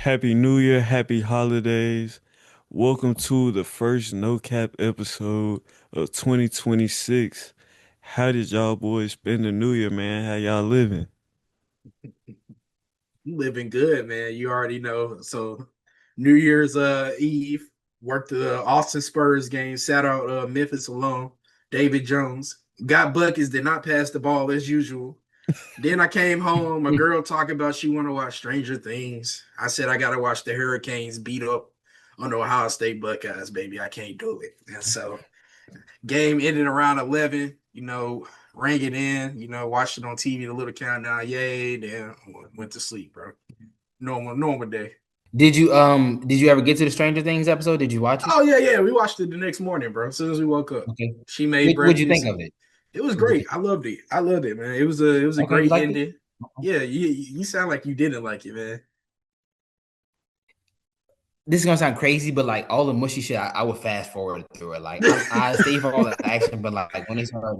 Happy New Year, happy holidays. Welcome to the first No Cap episode of 2026. How did y'all boys spend the new year, man? How y'all living? Living good, man. You already know. So New Year's Eve, worked the Austin Spurs game, sat out Memphis alone. David Jones got buckets, did not pass the ball as usual. Then I came home, a girl talking about she want to watch Stranger Things. I said I gotta watch the Hurricanes beat up on the Ohio State Buckeyes, baby. I can't do it. And so game ended around 11, rang it in, watched it on TV, the little countdown, yay, then went to sleep, bro. Normal day. Did you ever get to the Stranger Things episode? Did you watch it? Oh yeah. We watched it the next morning, bro. As soon as we woke up. Okay. She made What'd you think breakfast. of it? It was What'd you great. think? I loved it. I loved it, man. It was a Okay, you great liked it? ending. Yeah, you sound like you didn't like it, man. This is gonna sound crazy, but like all the mushy shit, I would fast forward through it. Like I stay for all the action, but like when they started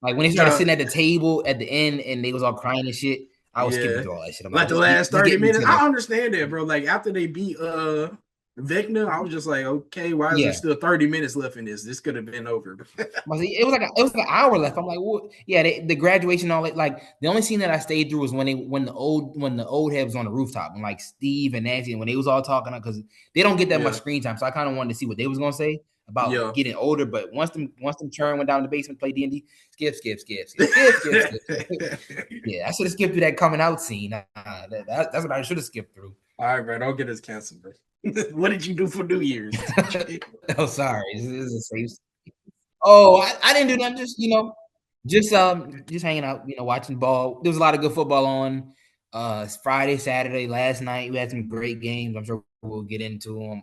Nah, sitting at the table at the end and they was all crying and shit, I was skipping yeah. through all that shit. I'm like, Like the just, last just 30 get me minutes. to the I understand that, bro. Like after they beat Vecna, I was just like, okay, why is there yeah. still 30 minutes left in this? This could have been over. It was like an hour left. I'm like, what? Yeah, the graduation, all that. Like the only scene that I stayed through was when the old head was on the rooftop, and like Steve and Nancy, and when they was all talking, because they don't get that much Yeah. screen time. So I kind of wanted to see what they was gonna say about Yeah. getting older. But once them churn went down in the basement, play D&D, skip. Yeah, I should have skipped through that coming out scene. That's what I should have skipped through. All right, bro. Don't get us canceled, bro. What did you do for New Year's? Oh, sorry. This is a safe. Oh, I didn't do that. Just hanging out, watching ball. There was a lot of good football on Friday, Saturday, last night. We had some great games. I'm sure we'll get into them.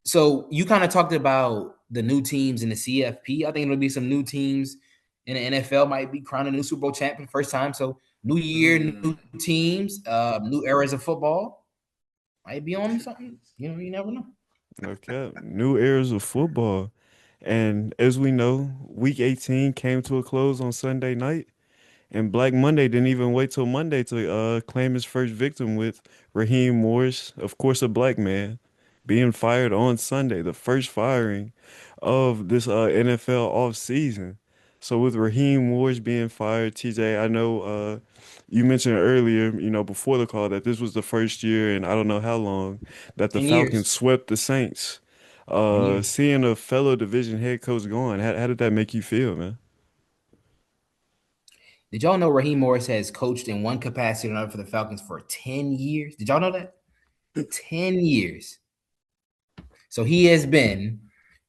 So you kind of talked about the new teams in the CFP. I think there'll be some new teams in the NFL might be crowning a new Super Bowl champ for the first time. So new year, Mm. new teams, new eras of football might be on something. You never know. Okay, new eras of football. And as we know, week 18 came to a close on Sunday night. And Black Monday didn't even wait till Monday to claim his first victim with Raheem Morris, of course, a black man, being fired on Sunday, the first firing of this NFL offseason. So with Raheem Morris being fired, TJ, I know you mentioned earlier, before the call that this was the first year and I don't know how long that the 10 years. Falcons swept the Saints. 10 years. Seeing a fellow division head coach going, how did that make you feel, man? Did y'all know Raheem Morris has coached in one capacity or another for the Falcons for 10 years? Did y'all know that? 10 years. So he has been.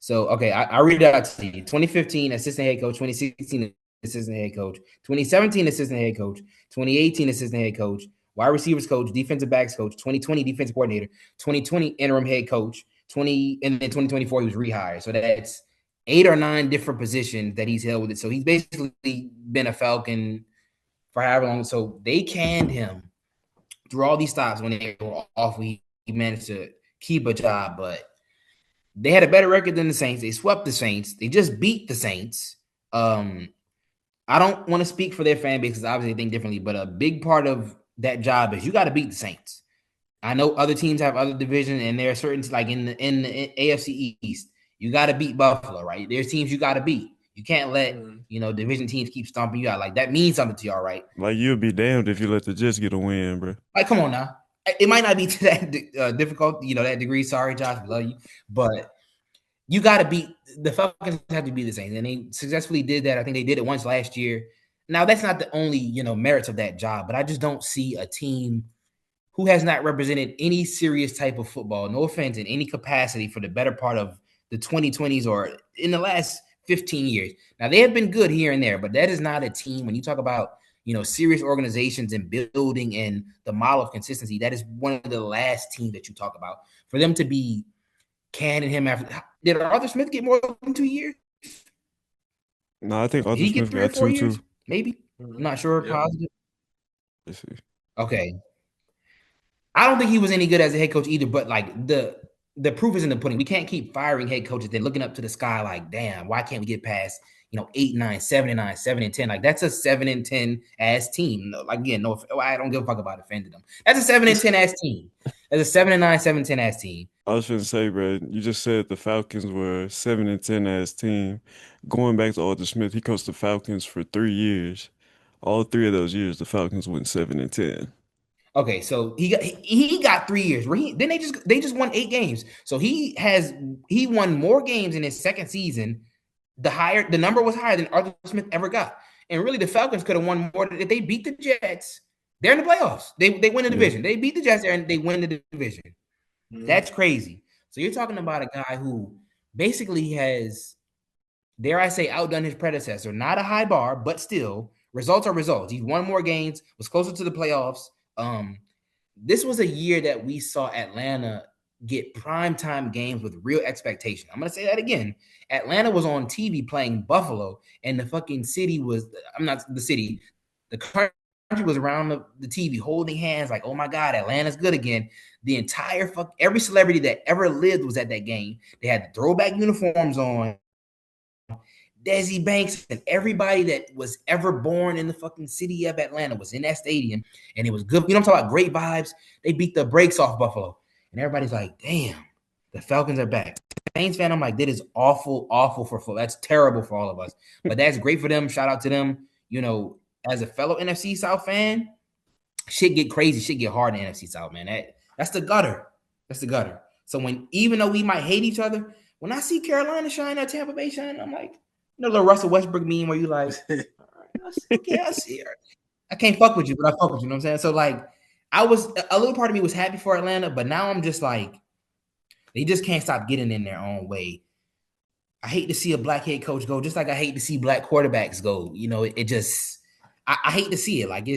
So, okay, I read it out to you. 2015, assistant head coach. 2016, assistant head coach. 2017, assistant head coach. 2018, assistant head coach. Wide receivers coach. Defensive backs coach. 2020, defensive coordinator. 2020, interim head coach. 20, and then 2024, he was rehired. So that's 8 or 9 different positions that he's held with it. So he's basically been a Falcon for however long. So they canned him through all these stops when they were awful. He managed to keep a job, but they had a better record than the Saints. They swept the Saints. They just beat the Saints. Um, I don't want to speak for their fan base because obviously they think differently, but a big part of that job is you got to beat the Saints. I know other teams have other divisions, and there are certain like in the AFC East, you got to beat Buffalo, right? There's teams you got to beat. You can't let Mm. division teams keep stomping you out. Like that means something to y'all, right? Like you'll be damned if you let the Jets get a win, bro. Like, come on now. It might not be to that difficult, that degree. Sorry, Josh, we love you, but you got to beat the Falcons. Have to be the Saints, and they successfully did that. I think they did it once last year. Now that's not the only merits of that job, but I just don't see a team who has not represented any serious type of football, no offense, in any capacity for the better part of the 2020s or in the last 15 years. Now, they have been good here and there, but that is not a team. When you talk about, serious organizations and building and the model of consistency, that is one of the last teams that you talk about. For them to be canning him after, did Arthur Smith get more than 2 years? No, I think Did Arthur he get Smith three or got four two too. years? Maybe. I'm Mhm. not sure. Yep. Positive. Let's see. Okay. I don't think he was any good as a head coach either, but like the proof is in the pudding. We can't keep firing head coaches then looking up to the sky like, damn, why can't we get past 8-9, 7-9, 7-10? Like that's a 7-10 ass team. Like again, no, I don't give a fuck about offending them. That's a 7-10 ass team. as a 7-9, 7-10 ass team. I was finna say, bro, you just said the Falcons were 7-10 as team. Going back to Arthur Smith, he coached the Falcons for 3 years. All 3 of those years, the Falcons went 7-10. Okay, so he got 3 years. Then they just won 8 games. So he won more games in his second season. The number was higher than Arthur Smith ever got. And really, the Falcons could have won more if they beat the Jets. They're in the playoffs. They win the Yeah. division. They beat the Jets there and they win the division. Mhm. That's crazy. So you're talking about a guy who basically has, dare I say, outdone his predecessor. Not a high bar, but still, results are results. He's won more games, was closer to the playoffs. This was a year that we saw Atlanta get primetime games with real expectation. I'm going to say that again. Atlanta was on TV playing Buffalo, and the fucking city was, I'm not the city, the country was around the TV holding hands like, oh my God, Atlanta's good again. The entire every celebrity that ever lived was at that game. They had the throwback uniforms on. Desi Banks and everybody that was ever born in the fucking city of Atlanta was in that stadium, and it was good. You know what I'm talking about? Great vibes. They beat the brakes off Buffalo, and everybody's like, "Damn, the Falcons are back." Saints fan, I'm like, that is awful, awful for football. That's terrible for all of us, but that's great for them. Shout out to them. You know, as a fellow NFC South fan, shit get crazy, shit get hard in the NFC South, man. That's the gutter. That's the gutter. So even though we might hate each other, when I see Carolina shine or Tampa Bay shine, I'm like, you know, the Russell Westbrook meme where you like, all right, okay, I see her. I can't fuck with you, but I fuck with you. You know what I'm saying? So like, a little part of me was happy for Atlanta, but now I'm just like, they just can't stop getting in their own way. I hate to see a black head coach go, just like I hate to see black quarterbacks go. You know, it just, I hate to see it. Like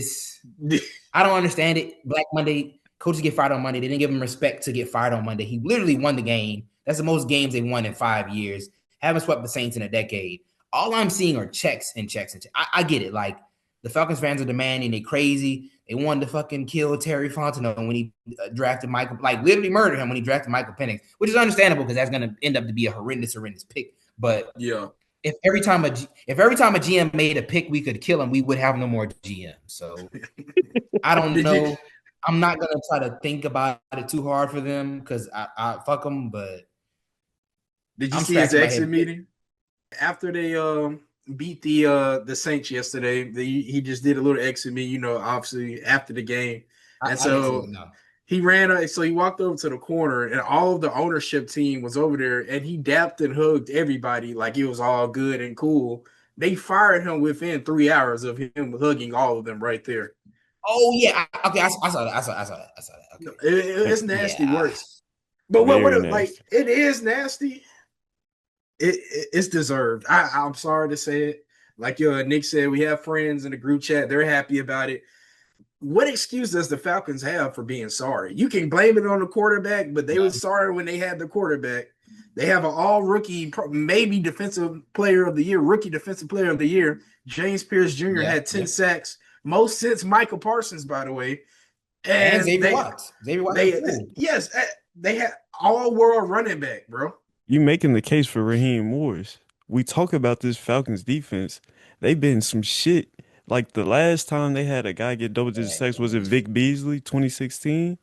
I don't understand it. Black Monday, coaches get fired on Monday. They didn't give him respect to get fired on Monday. He literally won the game. That's the most games they won in 5 years. Haven't swept the Saints in a decade. All I'm seeing are checks and checks and checks. I get it. Like the Falcons fans are demanding. They crazy. They wanted to fucking kill Terry Fontenot when he drafted Michael, like literally murdered him when he drafted Michael Penix, which is understandable because that's going to end up to be a horrendous pick. But yeah, if every time a GM made a pick, we could kill him, we would have no more GM. So I don't know. I'm not gonna try to think about it too hard for them because I fuck them. But did you see his exit meeting after they beat the Saints yesterday? He just did a little exit meeting, you know, obviously after the game, and so he ran. So he walked over to the corner, and all of the ownership team was over there, and he dapped and hugged everybody like it was all good and cool. They fired him within 3 hours of him hugging all of them right there. Oh yeah, okay, I saw that. I saw that. Okay. It's nasty works, but what like it is nasty. It's deserved. I'm sorry to say it. Like Nick said, we have friends in the group chat. They're happy about it. What excuse does the Falcons have for being sorry? You can blame it on the quarterback, but they were sorry when they had the quarterback. They have an all-rookie, maybe defensive player of the year, rookie defensive player of the year. James Pierce Jr. had 10 sacks, most since Michael Parsons, by the way. And Xavier Watts. Yes, they had all-world running back, bro. You making the case for Raheem Morris. We talk about this Falcons defense. They've been some shit. Like the last time they had a guy get double-digit sacks, was it Vic Beasley, 2016?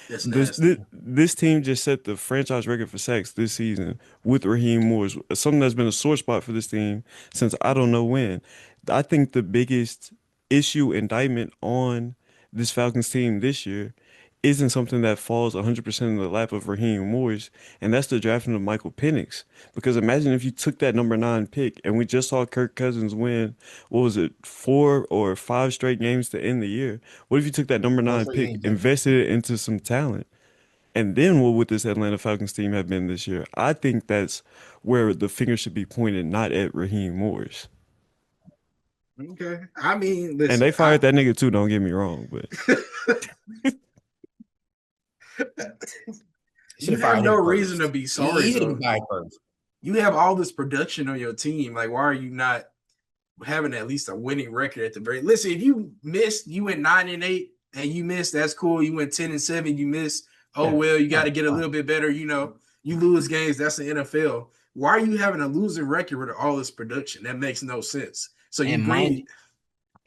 This team just set the franchise record for sacks this season with Raheem Morris, something that's been a sore spot for this team since I don't know when. I think the biggest indictment on this Falcons team this year isn't something that falls 100% in the lap of Raheem Morris, and that's the drafting of Michael Penix. Because imagine if you took that number 9 pick, and we just saw Kirk Cousins win, what was it, 4 or 5 straight games to end the year? What if you took that number 9 pick, invested it into some talent, and then what would this Atlanta Falcons team have been this year? I think that's where the finger should be pointed, not at Raheem Morris. Okay. I mean, listen, and they fired that nigga too, don't get me wrong, but you have no reason to be sorry. You have all this production on your team. Like, why are you not having at least a winning record at the very? Listen, if you missed, you went 9-8, and you missed. That's cool. You went 10-7. You missed. Oh well, you got to get a little bit better. You know, you lose games. That's the NFL. Why are you having a losing record with all this production? That makes no sense. So you mind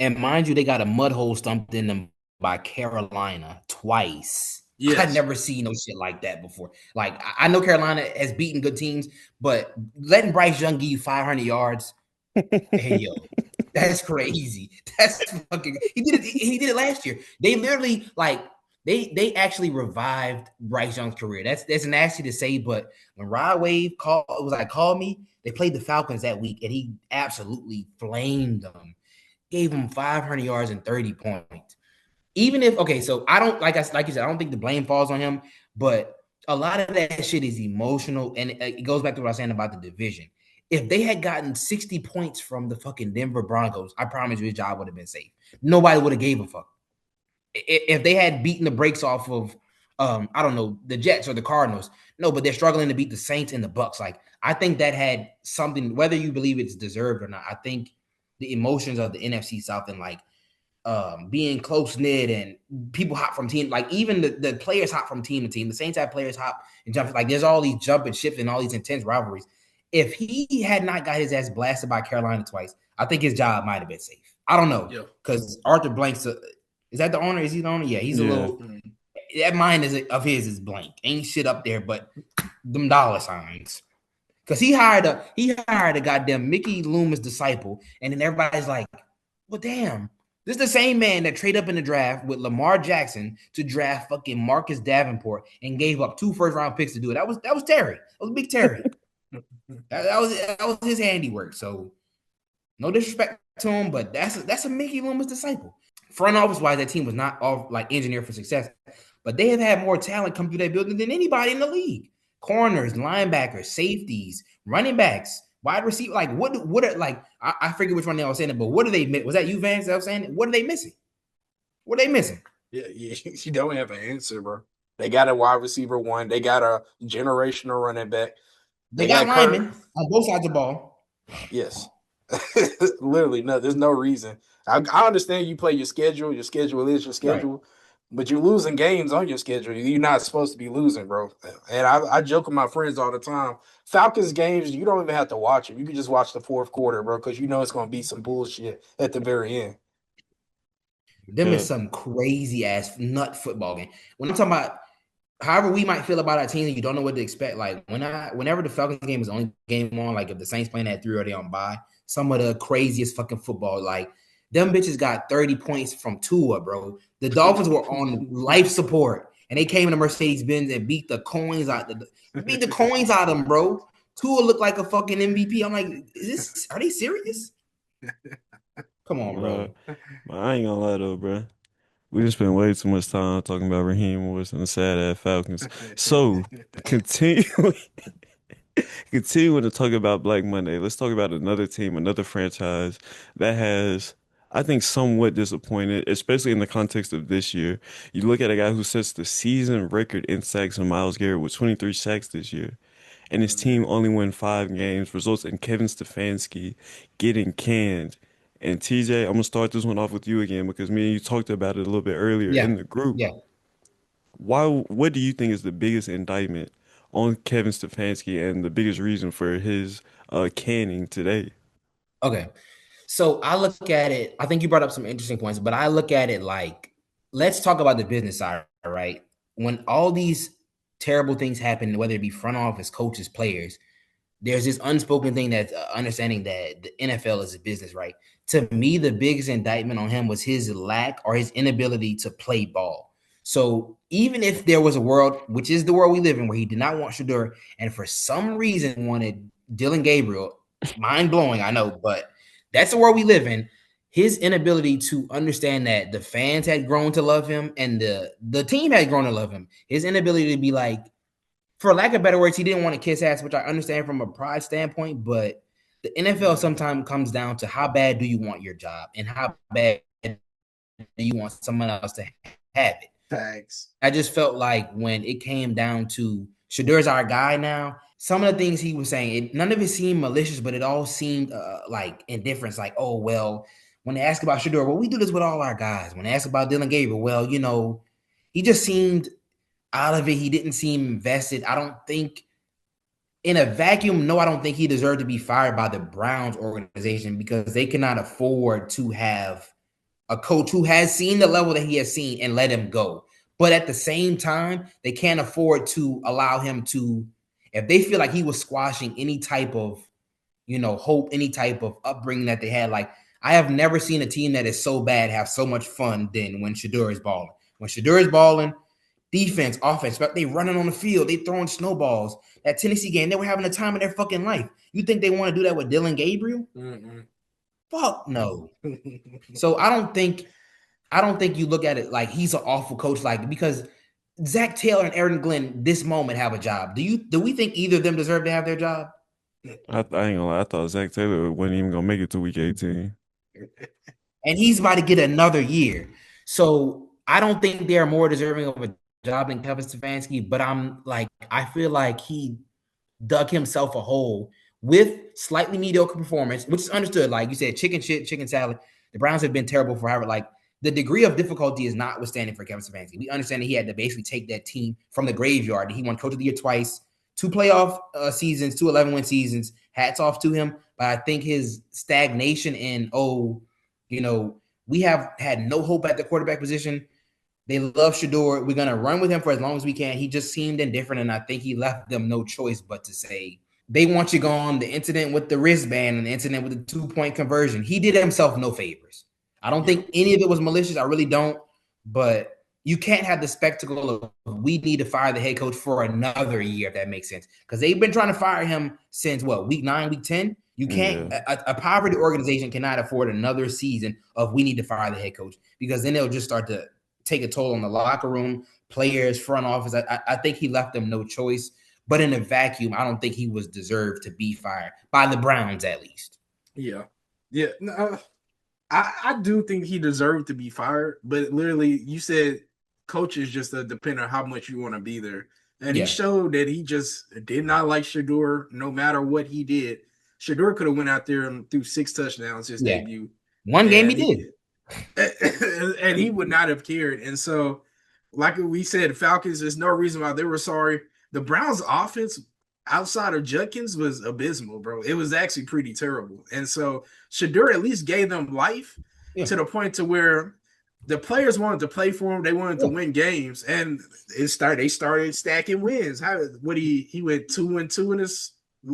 you, they got a mud hole stumped in them by Carolina twice. Yes. I'd never seen no shit like that before. Like, I know Carolina has beaten good teams, but letting Bryce Young give you 500 yards, hey yo, that's crazy. That's fucking. He did it. He did it last year. They literally like they actually revived Bryce Young's career. That's nasty to say, but when Rod Wave called me. They played the Falcons that week, and he absolutely flamed them. Gave him 500 yards and 30 points. Even if so I don't like you said, I don't think the blame falls on him, but a lot of that shit is emotional, and it goes back to what I was saying about the division. If they had gotten 60 points from the fucking Denver Broncos, I promise you his job would have been safe. Nobody would have gave a fuck. If they had beaten the brakes off of I don't know, the Jets or the Cardinals, no, but they're struggling to beat the Saints and the Bucks. Like, I think that had something, whether you believe it's deserved or not. I think the emotions of the NFC South and like being close knit and people hop from team, like even the players hop from team to team. The Saints have players hop and jump. Like, there's all these jump and shift and all these intense rivalries. If he had not got his ass blasted by Carolina twice, I think his job might have been safe. I don't know, because Arthur Blank's is that the owner? Is he the owner? Yeah, he's a little. That mind of his is blank. Ain't shit up there, but them dollar signs. Because he hired a goddamn Mickey Loomis disciple, and then everybody's like, well, damn. This is the same man that traded up in the draft with Lamar Jackson to draft fucking Marcus Davenport and gave up 2 first-round picks to do it. That was Terry. That was Big Terry. that was his handiwork. So no disrespect to him, but that's a Mickey Loomis disciple. Front office-wise, that team was not all like engineered for success, but they have had more talent come through that building than anybody in the league. Corners, linebackers, safeties, running backs, wide receiver. Like, what are, like, I forget which one they were saying it, but what do they miss? Was that you, Vance, that was saying it? What are they missing? What are they missing? Yeah, you don't have an answer, bro. They got a wide receiver 1. They got a generational running back. They got linemen on both sides of the ball. Yes. Literally, no, there's no reason. I understand you play your schedule. Your schedule is your schedule. Right. But you're losing games on your schedule. You're not supposed to be losing, bro. And I joke with my friends all the time. Falcons games, you don't even have to watch them. You can just watch the fourth quarter, bro, because you know it's going to be some bullshit at the very end. Them is some crazy-ass nut football game. When I'm talking about however we might feel about our team and you don't know what to expect, like whenever the Falcons game is the only game on, like if the Saints playing at 3 or they on bye, some of the craziest fucking football, like them bitches got 30 points from Tua, bro. The Dolphins were on life support, and they came in a Mercedes-Benz and beat the coins out of them, bro. Tua looked like a fucking MVP. I'm like, are they serious? Come on, bro. I ain't gonna lie though, bro. We just spent way too much time talking about Raheem Morris and the sad-ass Falcons. So, continuing to talk about Black Monday, let's talk about another team, another franchise that has, I think, somewhat disappointed, especially in the context of this year. You look at a guy who sets the season record in sacks in Myles Garrett with 23 sacks this year, and his team only won 5 games, results in Kevin Stefanski getting canned. And TJ, I'm gonna start this one off with you again because me and you talked about it a little bit earlier in the group. Yeah. What do you think is the biggest indictment on Kevin Stefanski and the biggest reason for his canning today? Okay. So I look at it, I think you brought up some interesting points, but I look at it like, let's talk about the business side, right? When all these terrible things happen, whether it be front office, coaches, players, there's this unspoken thing that's understanding that the NFL is a business, right? To me, the biggest indictment on him was his lack or his inability to play ball. So even if there was a world, which is the world we live in, where he did not want Shador and for some reason wanted Dylan Gabriel, mind blowing, I know, but that's the world we live in. His inability to understand that the fans had grown to love him and the team had grown to love him. His inability to be like, for lack of better words, he didn't want to kiss ass, which I understand from a pride standpoint, but the NFL sometimes comes down to how bad do you want your job and how bad do you want someone else to have it. Thanks. I just felt like when it came down to Shadur's our guy now, some of the things he was saying, none of it seemed malicious, but it all seemed like indifference. Like, oh, well, when they ask about Shador, well, we do this with all our guys. When they ask about Dylan Gabriel, well, he just seemed out of it. He didn't seem invested. I don't think in a vacuum, no, I don't think he deserved to be fired by the Browns organization because they cannot afford to have a coach who has seen the level that he has seen and let him go. But at the same time, they can't afford to allow him to, if they feel like he was squashing any type of, hope, any type of upbringing that they had. Like, I have never seen a team that is so bad have so much fun than when Shedeur is balling. When Shedeur is balling, defense, offense, but they running on the field, they throwing snowballs. That Tennessee game, they were having a time of their fucking life. You think they want to do that with Dylan Gabriel? Mm-mm. Fuck no. So I don't think you look at it like he's an awful coach, like, because Zach Taylor and Aaron Glenn this moment have a job. Do we think either of them deserve to have their job? I ain't gonna lie. I thought Zach Taylor wasn't even gonna make it to week 18. And he's about to get another year. So I don't think they're more deserving of a job than Kevin Stefanski, but I feel like he dug himself a hole with slightly mediocre performance, which is understood. Like you said, chicken shit, chicken salad. The Browns have been terrible forever. Like, the degree of difficulty is notwithstanding for Kevin Stefanski. We understand that he had to basically take that team from the graveyard. He won Coach of the Year twice, 2 playoff seasons, 2 11-win seasons. Hats off to him. But I think his stagnation in, we have had no hope at the quarterback position. They love Shedeur. We're going to run with him for as long as we can. He just seemed indifferent, and I think he left them no choice but to say, they want you gone. The incident with the wristband and the incident with the 2-point conversion, he did himself no favors. I don't think any of it was malicious. I really don't. But you can't have the spectacle of, we need to fire the head coach for another year, if that makes sense. Because they've been trying to fire him since, week 9, week 10? You can't, a poverty organization cannot afford another season of, we need to fire the head coach, because then they'll just start to take a toll on the locker room, players, front office. I think he left them no choice. But in a vacuum, I don't think he was deserved to be fired by the Browns, at least. Yeah. No, I do think he deserved to be fired, but literally, you said coach is just depending on how much you want to be there. And he showed that he just did not like Shedeur no matter what he did. Shedeur could have went out there and threw 6 touchdowns his debut. One game he did. And he would not have cared. And so, like we said, Falcons, there's no reason why they were sorry. The Browns' offense outside of Judkins was abysmal, bro. It was actually pretty terrible. And so Shedeur at least gave them life to the point to where the players wanted to play for him. They wanted to win games, and they started stacking wins. He went 2-2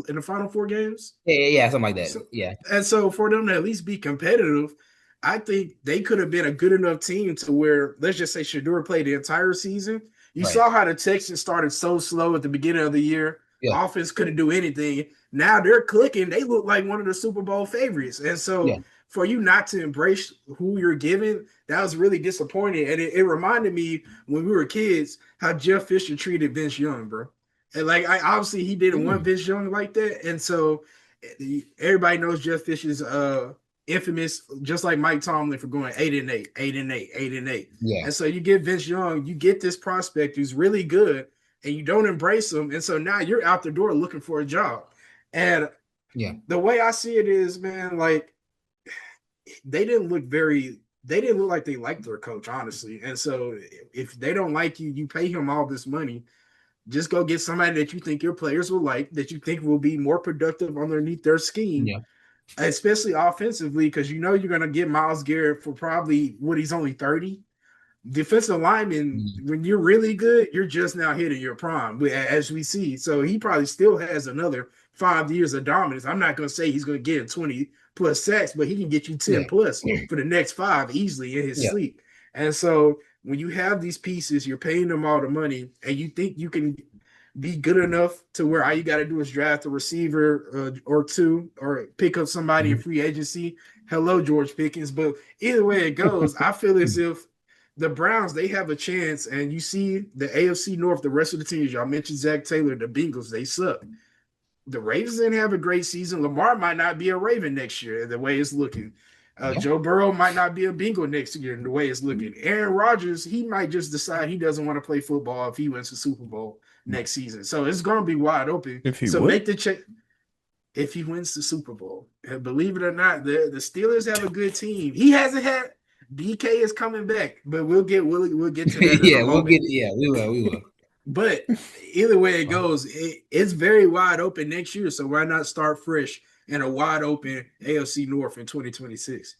in the final 4 games. Yeah, something like that. So, and so for them to at least be competitive, I think they could have been a good enough team to where, let's just say, Shedeur played the entire season. You saw how the Texans started so slow at the beginning of the year. Offense couldn't do anything. Now they're clicking. They look like one of the Super Bowl favorites. And so for you not to embrace who you're giving, that was really disappointing. And it reminded me when we were kids how Jeff Fisher treated Vince Young, bro. And obviously he didn't want Vince Young like that. And so everybody knows Jeff Fisher's infamous, just like Mike Tomlin, for going 8-8, 8-8, 8-8. And so you get Vince Young, you get this prospect who's really good, and you don't embrace him. And so now you're out the door looking for a job. And the way I see it is, man, like, they didn't look like they liked their coach, honestly. And so if they don't like you, you pay him all this money. Just go get somebody that you think your players will like, that you think will be more productive underneath their scheme. Especially offensively, because you're going to get Myles Garrett for probably he's only 30. Defensive lineman, when you're really good, you're just now hitting your prime, as we see. So he probably still has another 5 years of dominance. I'm not going to say he's going to get 20 plus sacks, but he can get you 10 plus for the next 5 easily in his sleep. And so when you have these pieces, you're paying them all the money, and you think you can be good enough to where all you got to do is draft a receiver or 2, or pick up somebody in free agency. Hello, George Pickens. But either way it goes, I feel as if the Browns, they have a chance. And you see the AFC North, the rest of the teams, y'all mentioned Zach Taylor, the Bengals, they suck. The Ravens didn't have a great season. Lamar might not be a Raven next year the way it's looking. Joe Burrow might not be a Bengal next year the way it's looking. Aaron Rodgers, he might just decide he doesn't want to play football if he wins the Super Bowl next season. So it's going to be wide open. Make the check if he wins the Super Bowl. And believe it or not, the Steelers have a good team. He hasn't had DK is coming back, but we'll get to that. We will. But either way it goes, it's very wide open next year. So why not start fresh in a wide open AFC North in 2026?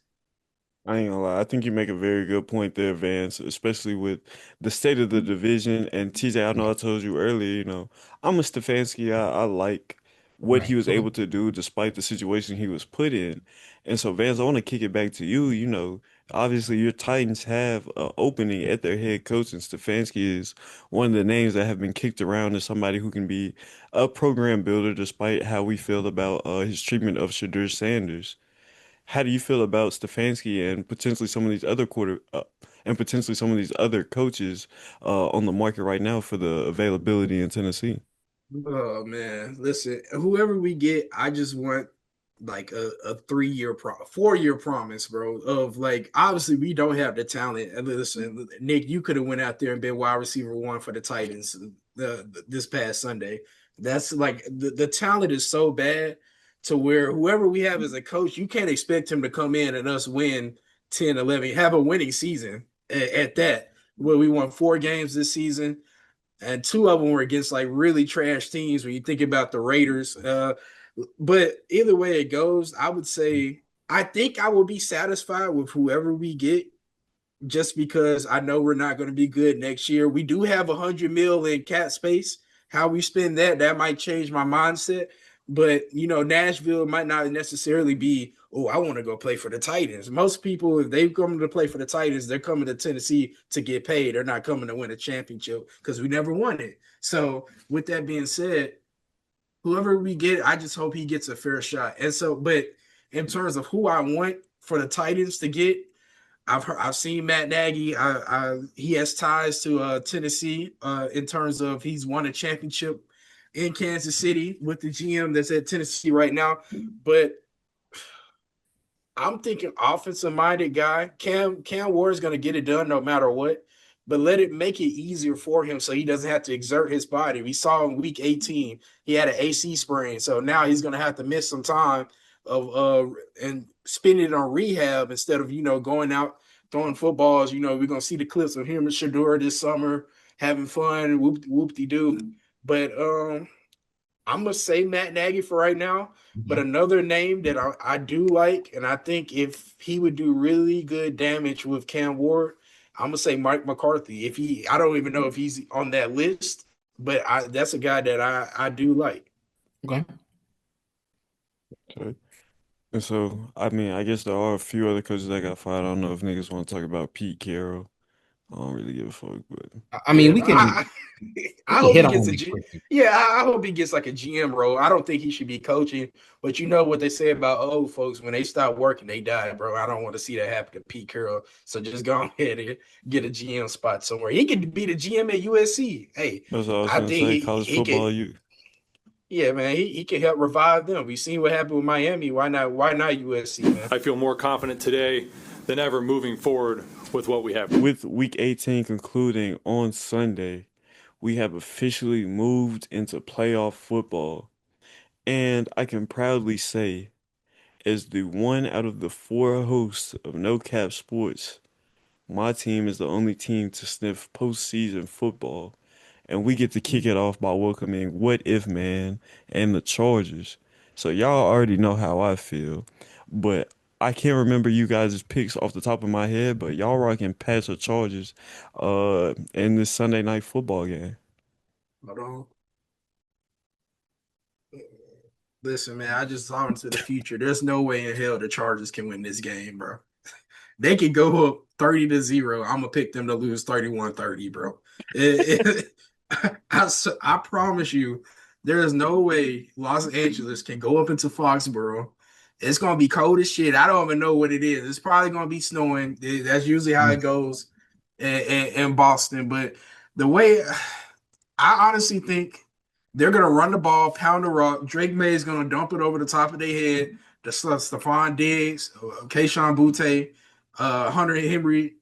I ain't gonna lie. I think you make a very good point there, Vance, especially with the state of the division. And TJ, I know Yeah. I told you earlier, I'm a Stefanski. I like what he Right. was Okay. able to do despite the situation he was put in. And so, Vance, I want to kick it back to you. Obviously your Titans have an opening at their head coach, and Stefanski is one of the names that have been kicked around as somebody who can be a program builder despite how we feel about his treatment of Shadur Sanders. How do you feel about Stefanski and potentially some of these other and potentially some of these other coaches on the market right now for the availability in Tennessee? Oh man, listen, whoever we get, I just want like a 3 year 4 year promise, bro. Of like obviously we don't have the talent. And listen, Nick, you could have went out there and been wide receiver one for the Titans this past Sunday. That's like the talent is so bad to where whoever we have as a coach, you can't expect him to come in and us win 10, 11, have a winning season at that. Where we won 4 games this season and two of them were against like really trash teams when you think about the Raiders. But either way it goes, I would say I think I will be satisfied with whoever we get just because I know we're not going to be good next year. We do have 100 mil in cap space. How we spend that might change my mindset. But Nashville might not necessarily be, oh, I want to go play for the Titans. Most people, if they come to play for the Titans, they're coming to Tennessee to get paid. They're not coming to win a championship because we never won it. So with that being said, whoever we get, I just hope he gets a fair shot. And so, but in terms of who I want for the Titans to get, I've seen Matt Nagy. He has ties to Tennessee in terms of he's won a championship in Kansas City with the GM that's at Tennessee right now. But I'm thinking offensive minded guy. Cam Ward is going to get it done no matter what, but let it make it easier for him so he doesn't have to exert his body. We saw in week 18 he had an AC sprain, so now he's going to have to miss some time of and spend it on rehab instead of going out throwing footballs. We're going to see the clips of him and Shador this summer having fun, whoop de doo. But I'm gonna say Matt Nagy for right now, but Okay. another name that I do like, and I think if he would do really good damage with Cam Ward, I'm gonna say Mike McCarthy. I don't even know if he's on that list, but that's a guy that I do like. Okay. Okay. And so, I mean, I guess there are a few other coaches that got fired. I don't know if niggas want to talk about Pete Carroll. I don't really give a fuck, but I mean, Yeah, we can we I can hope hit he on gets him a real G. quick. Yeah, I hope he gets like a GM role. I don't think he should be coaching, but you know what they say about old folks when they stop working, they die, bro. I don't want to see that happen to Pete Carroll. So just go ahead and get a GM spot somewhere. He could be the GM at USC. Hey, that's what I was I gonna think say. he College he could. football, you. Yeah, man, he can help revive them. We seen what happened with Miami. Why not USC, man? I feel more confident today than ever moving forward with what we have. With Week 18 concluding on Sunday, we have officially moved into playoff football, and I can proudly say, as the one out of the four hosts of No Cap Sports, my team is the only team to sniff postseason football, and we get to kick it off by welcoming What If Man and the Chargers. So y'all already know how I feel, but I can't remember you guys' picks off the top of my head, but y'all rocking Pats or Chargers in this Sunday night football game. Hold on. Listen, man, I just saw into the future. There's no way in hell the Chargers can win this game, bro. They could go up 30-0. I'm gonna pick them to lose 31-30, bro. I promise you, there is no way Los Angeles can go up into Foxborough. It's gonna be cold as shit. I don't even know what it is. It's probably gonna be snowing. That's usually how it goes in Boston. But the way I honestly think they're gonna run the ball, pound the rock. Drake May is gonna dump it over the top of their head. The Stephon Diggs, Kayshon Boutte, Hunter Henry.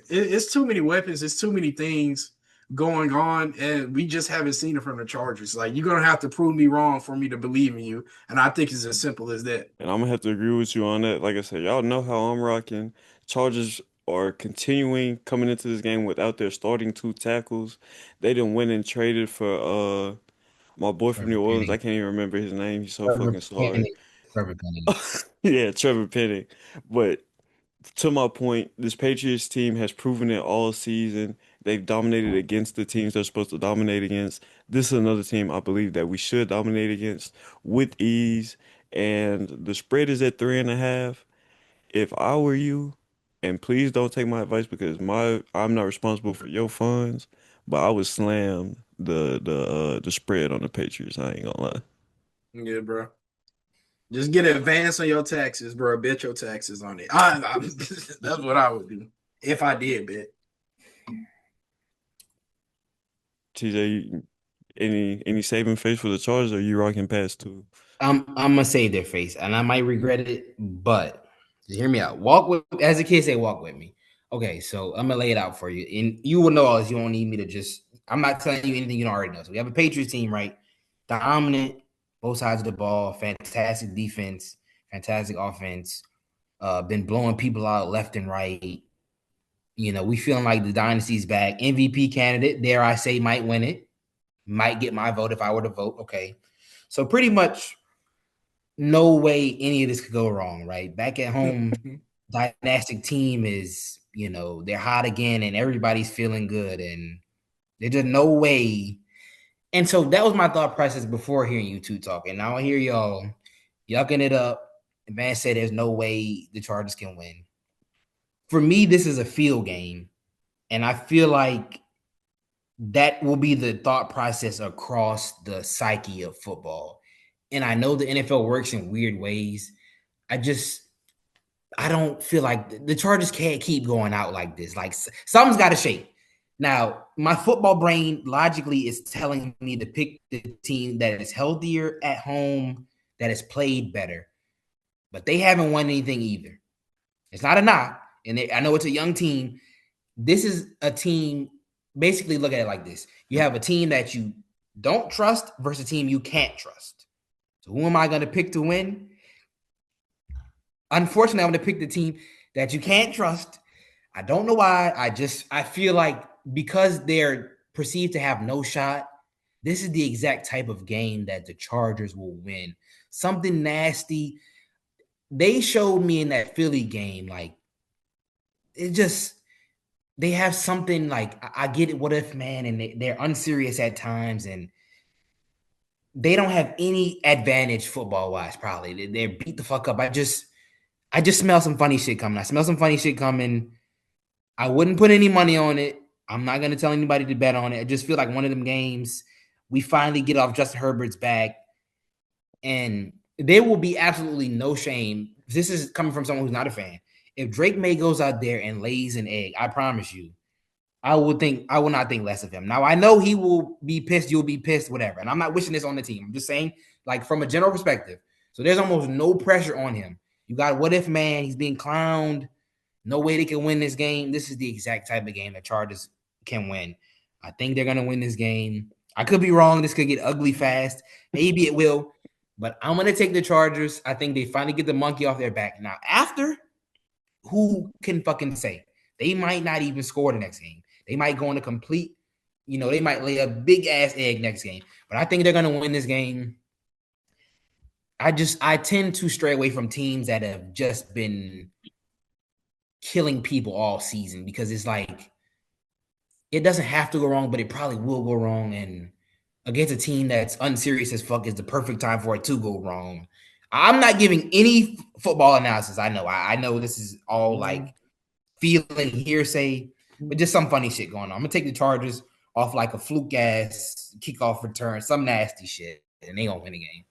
It's too many weapons. It's too many things going on, and we just haven't seen it from the Chargers. Like you're gonna have to prove me wrong for me to believe in you, and I think it's as simple as that. And I'm gonna have to agree with you on that. Like I said, y'all know how I'm rocking. Chargers are continuing coming into this game without their starting two tackles. They didn't win and traded for my boy from Trevor New Orleans. I Penning. can't even remember his name. He's so Trevor fucking sorry. Penning. Trevor Penning. Yeah, Trevor Penning. But to my point, this Patriots team has proven it all season. They've dominated against the teams they're supposed to dominate against. This is another team I believe that we should dominate against with ease. And the spread is at 3.5. If I were you, and please don't take my advice because I'm not responsible for your funds, but I would slam the spread on the Patriots. I ain't gonna lie. Yeah, bro. Just get an advance on your taxes, bro. Bet your taxes on it. That's what I would do if I did bet. TJ, any saving face for the Chargers, or you rocking past two? I'm gonna save their face, and I might regret it, but just hear me out. Walk with, as the kids say, walk with me. Okay, so I'm gonna lay it out for you, and you will know all this. You don't need me to just. I'm not telling you anything you don't already know. So we have a Patriots team, right? Dominant, both sides of the ball, fantastic defense, fantastic offense. Been blowing people out left and right. You know, we feeling like the dynasty's back. MVP candidate, dare I say, might win it. Might get my vote if I were to vote. Okay, so pretty much no way any of this could go wrong, right? Back at home, dynastic team is, you know, they're hot again and everybody's feeling good and there's just no way. And so that was my thought process before hearing you two talking. Now I hear y'all yucking it up. Vance said there's no way the Chargers can win. For me, this is a field game. And I feel like that will be the thought process across the psyche of football. And I know the NFL works in weird ways. I don't feel like the Chargers can't keep going out like this. Like something's got to shake. Now, my football brain logically is telling me to pick the team that is healthier at home, that has played better, but they haven't won anything either. It's not a knock, and I know it's a young team. This is a team. Basically, look at it like this: you have a team that you don't trust versus a team you can't trust. So, who am I going to pick to win? Unfortunately, I'm going to pick the team that you can't trust. I don't know why. I feel like because they're perceived to have no shot, this is the exact type of game that the Chargers will win. Something nasty. They showed me in that Philly game, like, it just, they have something like, I get it, what if, man, and they're unserious at times, and they don't have any advantage football-wise, probably. They're beat the fuck up. I just smell some funny shit coming. I smell some funny shit coming. I wouldn't put any money on it. I'm not going to tell anybody to bet on it. I just feel like one of them games, we finally get off Justin Herbert's back, and there will be absolutely no shame. This is coming from someone who's not a fan. If Drake May goes out there and lays an egg, I promise you, I will not think less of him. Now, I know he will be pissed, you'll be pissed, whatever. And I'm not wishing this on the team. I'm just saying, like, from a general perspective. So there's almost no pressure on him. You got what if, man, he's being clowned. No way they can win this game. This is the exact type of game that Chargers can win. I think they're going to win this game. I could be wrong. This could get ugly fast. Maybe it will. But I'm going to take the Chargers. I think they finally get the monkey off their back. Now, after, who can fucking say? They might not even score the next game. They might go on a complete, they might lay a big-ass egg next game. But I think they're going to win this game. I tend to stray away from teams that have just been killing people all season because it's like it doesn't have to go wrong, but it probably will go wrong. And against a team that's unserious as fuck is the perfect time for it to go wrong. I'm not giving any football analysis. I know this is all like feeling hearsay, but just some funny shit going on. I'm gonna take the Chargers off like a fluke ass kickoff return, some nasty shit, and they gonna win the game.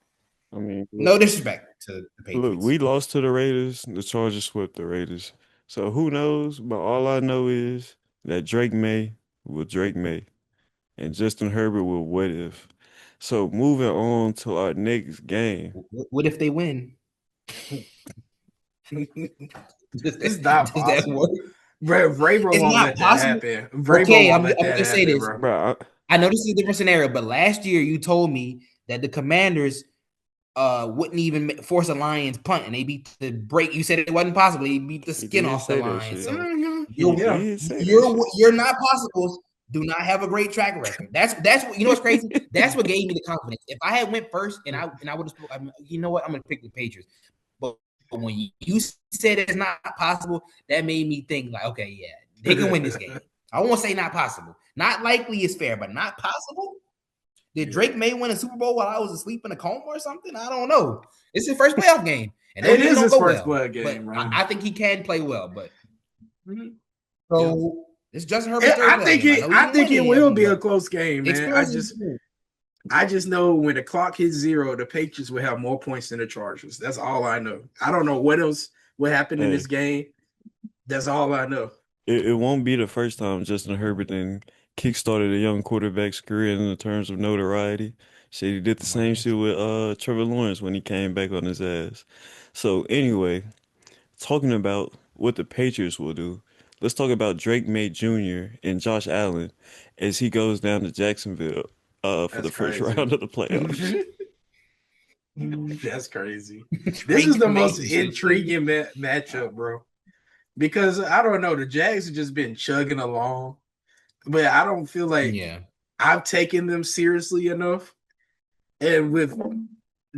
I mean, No disrespect to the Patriots. look, we lost to the Raiders. The Chargers swept the Raiders. So who knows? But all I know is that Drake May will Drake May, and Justin Herbert will what if. So moving on to our next game. What if they win? It's not Does that possible. work? Vrabel It's won't not let possible. that happen. Vrabel Okay, won't I'm let that gonna say happen, this. bro. Bro, I know this is a different scenario, but last year you told me that the Commanders wouldn't even force a Lions punt, and they beat the break. You said it wasn't possible. They beat the he skin did off the say that Lions. shit. So He Yeah. did say that shit. your not possibles do not have a great track record. That's what you know. What's crazy? That's what gave me the confidence. If I had went first and I would have, you know what? I'm gonna pick the Patriots. But when you said it's not possible, that made me think like, okay, yeah, they can win this game. I won't say not possible. Not likely is fair, but not possible. Did Drake May win a Super Bowl while I was asleep in a coma or something? I don't know. It's his first playoff game, and those It usually is don't his go first well. playoff But game, right? I think he can play well. But Yeah. so it's Justin Herbert's third I playoff think game. I know he I didn't win think it any of will them, be a but close game, man. experience is I just know when the clock hits zero, the Patriots will have more points than the Chargers. That's all I know. I don't know what else will happen in this Hey, game. That's all I know. it won't be the first time Justin Herbert then kickstarted a young quarterback's career in the terms of notoriety. Shit, he did the same shit with Trevor Lawrence when he came back on his ass. So anyway, talking about what the Patriots will do, let's talk about Drake May Jr. and Josh Allen as he goes down to Jacksonville for the That's first crazy. round of the playoffs. That's crazy. This is Drake the May. most intriguing matchup, bro. Because I don't know, the Jags have just been chugging along, but I don't feel like Yeah. I've taken them seriously enough. And with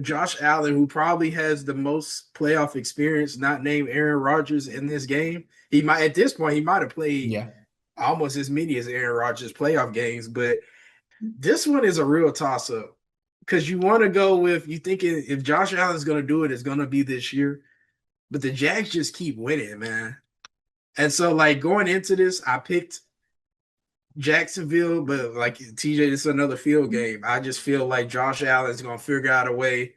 Josh Allen, who probably has the most playoff experience, not named Aaron Rodgers in this game, he might at this point he might have played Yeah. almost as many as Aaron Rodgers playoff games, but this one is a real toss up because you want to go with you thinking if Josh Allen's going to do it, it's going to be this year. But the Jags just keep winning, man. And so, like going into this, I picked Jacksonville, but like TJ, this is another field game. I just feel like Josh Allen's going to figure out a way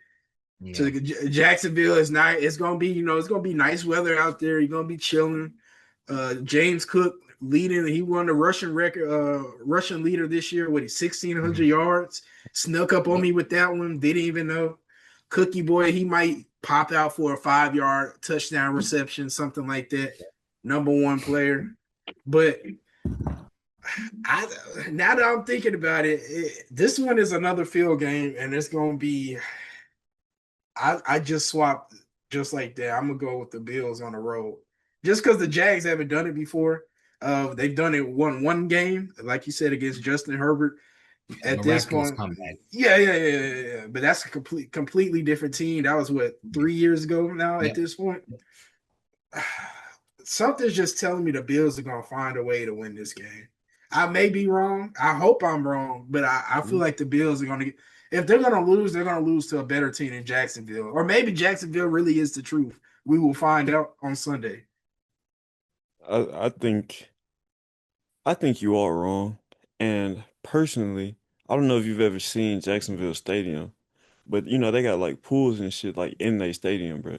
Yeah. to Jacksonville. Is nice. It's going to be, it's going to be nice weather out there. You're going to be chilling. James Cook leading. He won the rushing record, rushing leader this year. What, 1,600 yards. Snuck up on me with that one. Didn't even know. Cookie boy, he might pop out for a 5-yard touchdown reception, something like that. Number one player. But now that I'm thinking about this one is another field game, and it's gonna be. I just swapped just like that. I'm gonna go with the Bills on the road, just because the Jags haven't done it before. They've done it one game, like you said, against Justin Herbert. At this Miraculous point, comeback. yeah. But that's a completely different team. That was what 3 years ago now. At Yep. this point, something's just telling me the Bills are gonna find a way to win this game. I may be wrong. I hope I'm wrong, but I feel like the Bills are gonna get. If they're gonna lose, they're gonna lose to a better team in Jacksonville, or maybe Jacksonville really is the truth. We will find out on Sunday. I think you are wrong. And personally, I don't know if you've ever seen Jacksonville Stadium, but they got like pools and shit like in their stadium, bro.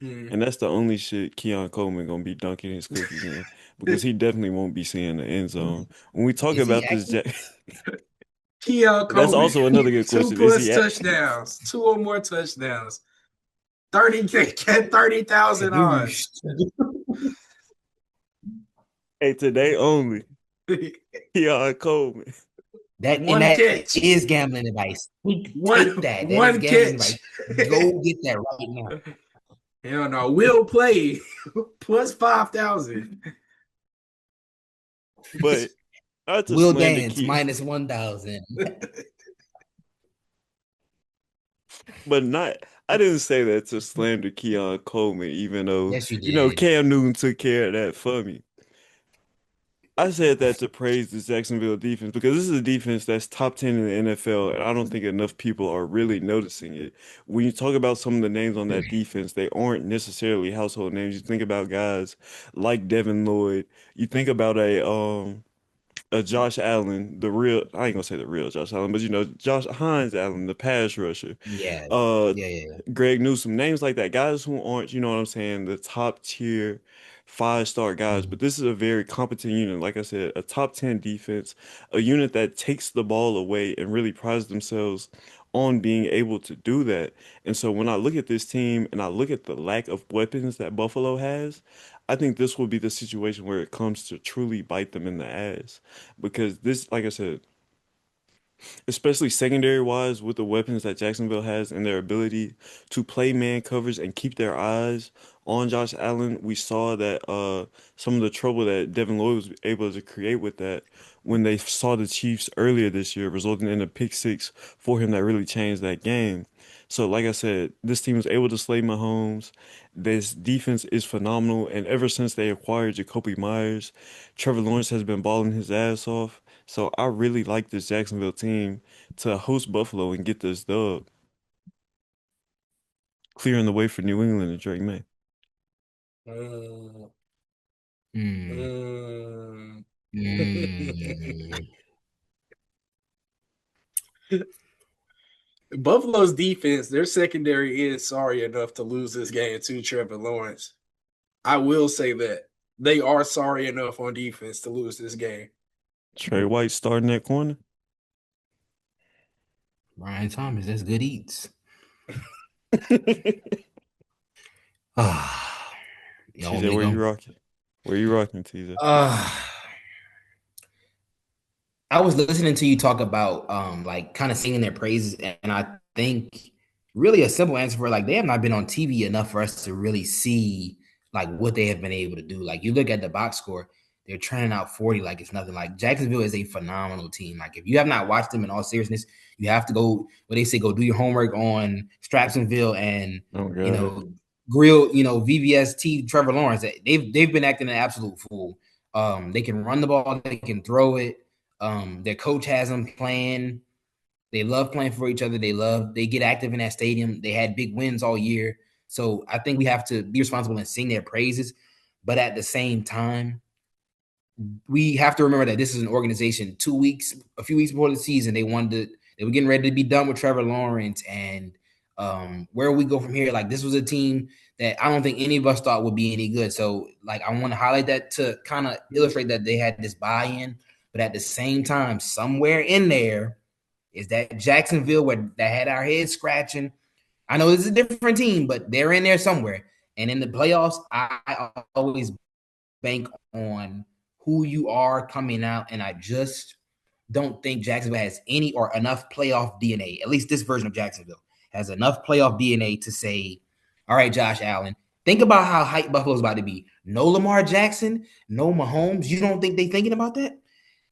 Hmm. And that's the only shit Keon Coleman gonna be dunking his cookies in because he definitely won't be seeing the end zone. When we talk Is he about this actually? Jack, Keon that's Coleman, also another good two question. Is he plus at touchdowns, two or more touchdowns, 30,000 odds. hey today only? Keon Coleman. That and One that catch, is gambling advice. Take that. That is one gambling catch. advice. Go get that right now. Hell no, will play plus 5,000. But not to Will slander dance Keon, minus 1,000. but not. I didn't say that to slander Keon Coleman, even though Yes, you did. Cam Newton took care of that for me. I said that to praise the Jacksonville defense because this is a defense that's top 10 in the NFL, and I don't think enough people are really noticing it. When you talk about some of the names on that defense, they aren't necessarily household names. You think about guys like Devin Lloyd. You think about a Josh Allen, the real, I ain't gonna say the real Josh Allen, but Josh Hines Allen, the pass rusher. Yeah. Uh, Yeah. Greg Newsome, names like that, guys who aren't, you know what I'm saying, the top tier 5-star guys, but this is a very competent unit. Like I said, a top 10 defense, a unit that takes the ball away and really prides themselves on being able to do that. And so when I look at this team and I look at the lack of weapons that Buffalo has, I think this will be the situation where it comes to truly bite them in the ass. Because this, like I said, especially secondary wise with the weapons that Jacksonville has and their ability to play man coverage and keep their eyes on Josh Allen. We saw that some of the trouble that Devin Lloyd was able to create with that when they saw the Chiefs earlier this year, resulting in a pick six for him that really changed that game. So, like I said, this team was able to slay Mahomes. This defense is phenomenal, and ever since they acquired Jacoby Myers, Trevor Lawrence has been balling his ass off. So, I really like this Jacksonville team to host Buffalo and get this dub, clearing the way for New England and Drake May. Mm, Hmm. mm. Hmm. Buffalo's defense, their secondary is sorry enough to lose this game to Trevor Lawrence. I will say that they are sorry enough on defense to lose this game. Trey White starting that corner. Brian Thomas, that's good eats. Ah, you want me TJ, to where you go? rocking? Where you rocking, TJ? Uh, I was listening to you talk about like kind of singing their praises, and I think really a simple answer for like they have not been on TV enough for us to really see like what they have been able to do. Like you look at the box score, they're turning out 40 like it's nothing. Like Jacksonville is a phenomenal team. Like if you have not watched them in all seriousness, you have to go what they say, go do your homework on Strapsonville and Oh you God. know grill, VVST Trevor Lawrence. They've been acting an absolute fool. They can run the ball, they can throw it. Their coach has them playing. They love playing for each other. They get active in that stadium. They had big wins all year. So I think we have to be responsible and sing their praises. But at the same time, we have to remember that this is an organization a few weeks before the season, they were getting ready to be done with Trevor Lawrence and where we go from here. Like this was a team that I don't think any of us thought would be any good. So like I want to highlight that to kind of illustrate that they had this buy-in, but at the same time, somewhere in there is that Jacksonville where that had our heads scratching. I know this is a different team, but they're in there somewhere. And in the playoffs, I always bank on who you are coming out, and I just don't think Jacksonville has any or enough playoff DNA. At least this version of Jacksonville has enough playoff DNA to say, "All right, Josh Allen, think about how hype Buffalo's about to be. No Lamar Jackson, no Mahomes. You don't think they're thinking about that?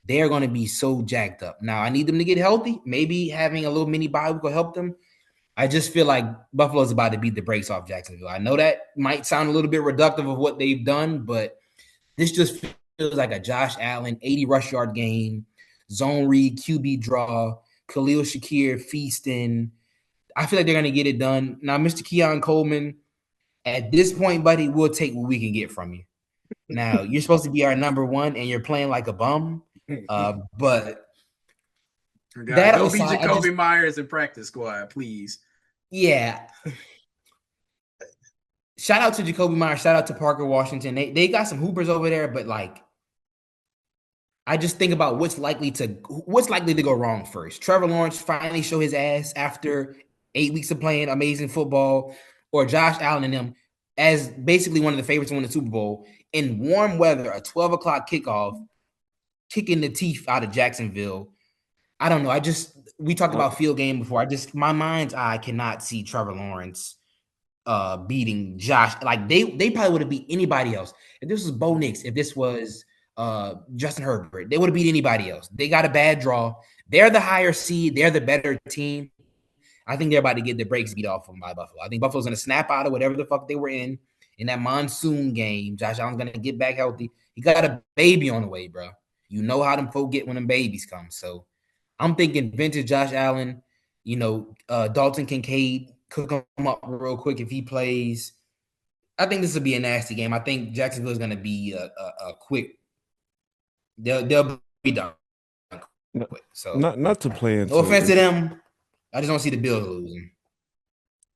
They're going to be so jacked up. Now, I need them to get healthy. Maybe having a little mini bye week will help them. I just feel like Buffalo's about to beat the brakes off Jacksonville. I know that might sound a little bit reductive of what they've done, but this just feels like a Josh Allen 80 rush yard game, zone read, QB draw, Khalil Shakir feasting. I feel like they're going to get it done. Now, Mr. Keon Coleman, at this point, buddy, we'll take what we can get from you. Now, you're supposed to be our number one, and you're playing like a bum. But God, that go be aside, Jacoby Myers in practice squad, please. yeah. Shout out to Jacoby Myers. Shout out to Parker Washington. They got some hoopers over there, but like I just think about what's likely to go wrong first. Trevor Lawrence finally show his ass after 8 weeks of playing amazing football, or Josh Allen and them as basically one of the favorites to win the Super Bowl in warm weather, a 12 o'clock kickoff, kicking the teeth out of Jacksonville. I don't know. We talked Oh, about field game before. My mind's eye cannot see Trevor Lawrence beating Josh. Like they probably would have beat anybody else. If this was Bo Nix, if this was Justin Herbert, they would have beat anybody else. They got a bad draw. They're the higher seed. They're the better team. I think they're about to get the brakes beat off them by Buffalo. I think Buffalo's going to snap out of whatever the fuck they were in that monsoon game. Josh Allen's going to get back healthy. He got a baby on the way, bro. You know how them folk get when them babies come. So I'm thinking vintage Josh Allen, Dalton Kincaid, cook him up real quick if he plays. I think this will be a nasty game. I think Jacksonville is going to be a quick. They'll be done no- quick. So not to play no offense into to them. I just don't see the Bills losing.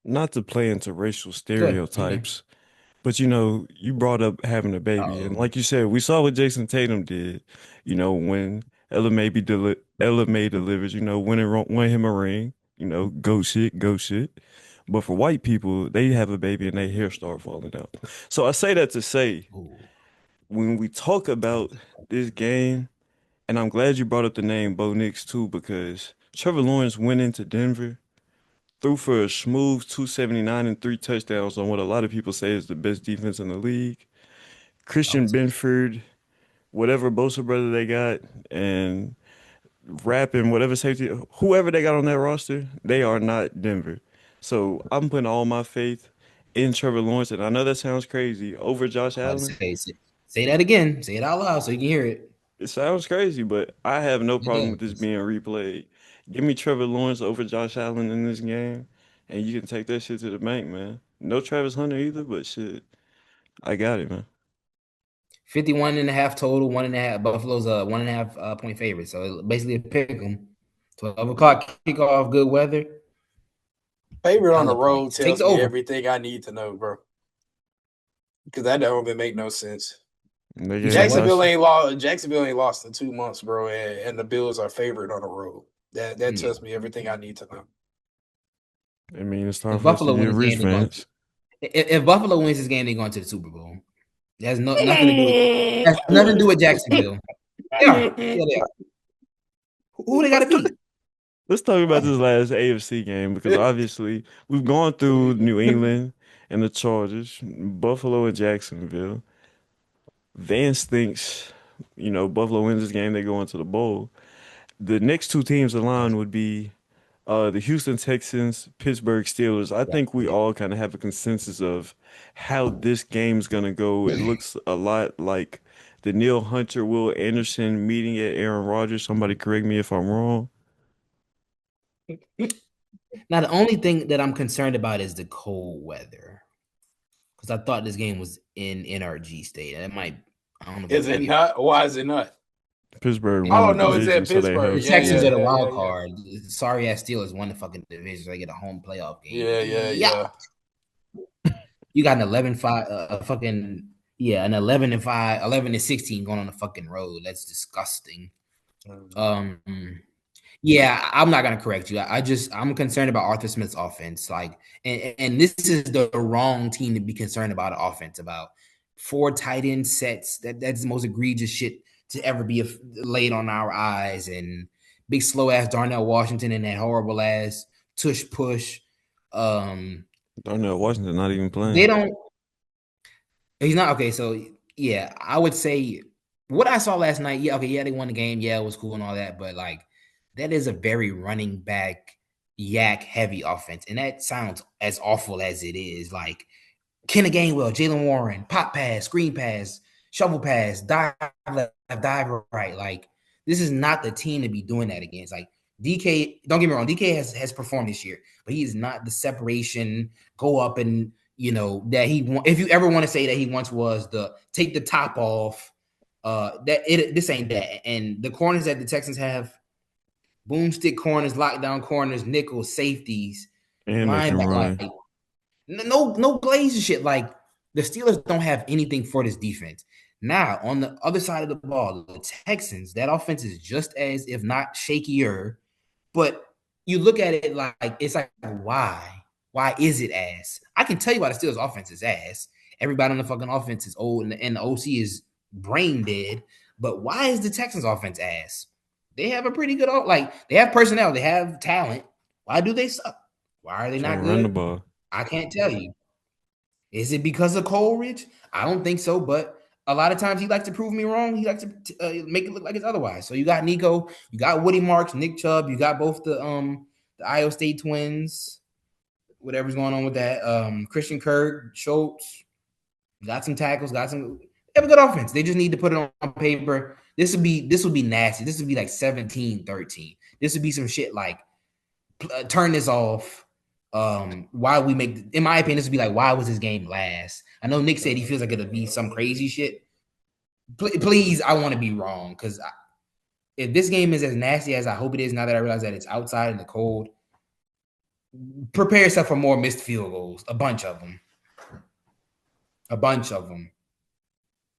not to play into racial Good. Okay. stereotypes, but you brought up having a baby, and Uh-oh. like you said, we saw what Jason Tatum did. When Ella May delivers, win him a ring. Go shit, go shit. But for white people, they have a baby and their hair start falling out. So I say that to say, Ooh. when we talk about this game, and I'm glad you brought up the name Bo Nix too, because Trevor Lawrence went into Denver threw for a smooth 279 and 3 touchdowns on what a lot of people say is the best defense in the league. Christian Benford, whatever Bosa brother they got, and Rapping, whatever safety, whoever they got on that roster, they are not Denver. So I'm putting all my faith in Trevor Lawrence, and I know that sounds crazy over Josh I'm about to Allen. say that again. Say it out loud so you can hear it. It sounds crazy, but I have no It problem with this does. being replayed. Give me Trevor Lawrence over Josh Allen in this game, and you can take that shit to the bank, man. No Travis Hunter either, but shit, I got it, man. 51.5 total, 1.5. Buffalo's a 1.5 point favorite. So basically a pick 'em. 12 o'clock kickoff, good weather. Favorite on the Hella road points. Take tells the me over. everything I need to know, bro. Because that don't even make no sense. And they You said gave what? Josh. Jacksonville ain't lost in 2 months, bro, and the Bills are favored on the road. That Yeah. tells me everything I need to know. I mean, it's time If for us to Buffalo get wins this rich, game, they're going Vance. if Buffalo wins this game, they're going to the Super Bowl. It has nothing to do with nothing to do with Jacksonville. They are. Yeah, they are. Who they got to beat? Let's talk about this last AFC game because obviously we've gone through New England and the Chargers, Buffalo and Jacksonville. Vance thinks, Buffalo wins this game, they go into the bowl. The next two teams aligned would be the Houston Texans, Pittsburgh Steelers. I think we all kind of have a consensus of how this game's gonna go. It looks a lot like the Neil Hunter, Will Anderson meeting at Aaron Rodgers. Somebody correct me if I'm wrong. Now, the only thing that I'm concerned about is the cold weather. Because I thought this game was in NRG State. And it might, I don't know if Is that it might be. not? Why is it not? Pittsburgh won Oh the no, it's division, at so they Pittsburgh. The Yeah, host. Texans yeah, are the yeah, yeah, wild yeah. card. Sorry ass Steelers won the fucking division. So they get a home playoff game. Yeah, yeah, yeah. You got an 11-5, fucking, yeah, an 11-5, 11-16 going on the fucking road. That's disgusting. Um, Yeah, I'm not gonna correct you. I'm concerned about Arthur Smith's offense. Like, and this is the wrong team to be concerned about an offense about 4 tight end sets. That's the most egregious shit to ever be laid on our eyes. And big slow ass Darnell Washington and that horrible ass tush push. Darnell Washington not even They playing. don't. He's not okay. So yeah, I would say what I saw last night. Yeah, okay, yeah, they won the game. Yeah, it was cool and all that, but like that is a very running back yak heavy offense, and that sounds as awful as it is. Like Kenna Gainwell, Jalen Warren, pop pass, screen pass, shovel pass, dive left, dive right. Like this is not the team to be doing that against. Like DK, don't get me wrong, DK has performed this year, but he is not the separation, go up and that if you ever want to say that he once was the take the top off, this ain't that. And the corners that the Texans have, boomstick corners, lockdown corners, nickel safeties, And they can linebacker, run. like no plays and shit. Like the Steelers don't have anything for this defense. Now, on the other side of the ball, the Texans, that offense is just as, if not shakier. But you look at it like it's like, why? Why is it ass? I can tell you why the Steelers offense is ass. Everybody on the fucking offense is old and the OC is brain dead. But why is the Texans offense ass? They have a pretty good, like they have personnel, they have talent. Why do they suck? Why are they not Can't run the good? ball. I can't tell you. Is it because of Coleridge? I don't think so, but a lot of times he likes to prove me wrong. He likes to make it look like it's otherwise. So you got Nico, you got Woody Marks, Nick Chubb, you got both the Iowa State twins, whatever's going on with that. Christian Kirk, Schultz, got some tackles, they have a good offense. They just need to put it on paper. This would be nasty. This would be like 17-13. This would be some shit like turn this off. Why we make, in my opinion, this would be like, why was this game last? I know Nick said he feels like it'll be some crazy shit. Please, I want to be wrong, because if this game is as nasty as I hope it is, now that I realize that it's outside in the cold, prepare yourself for more missed field goals. A bunch of them.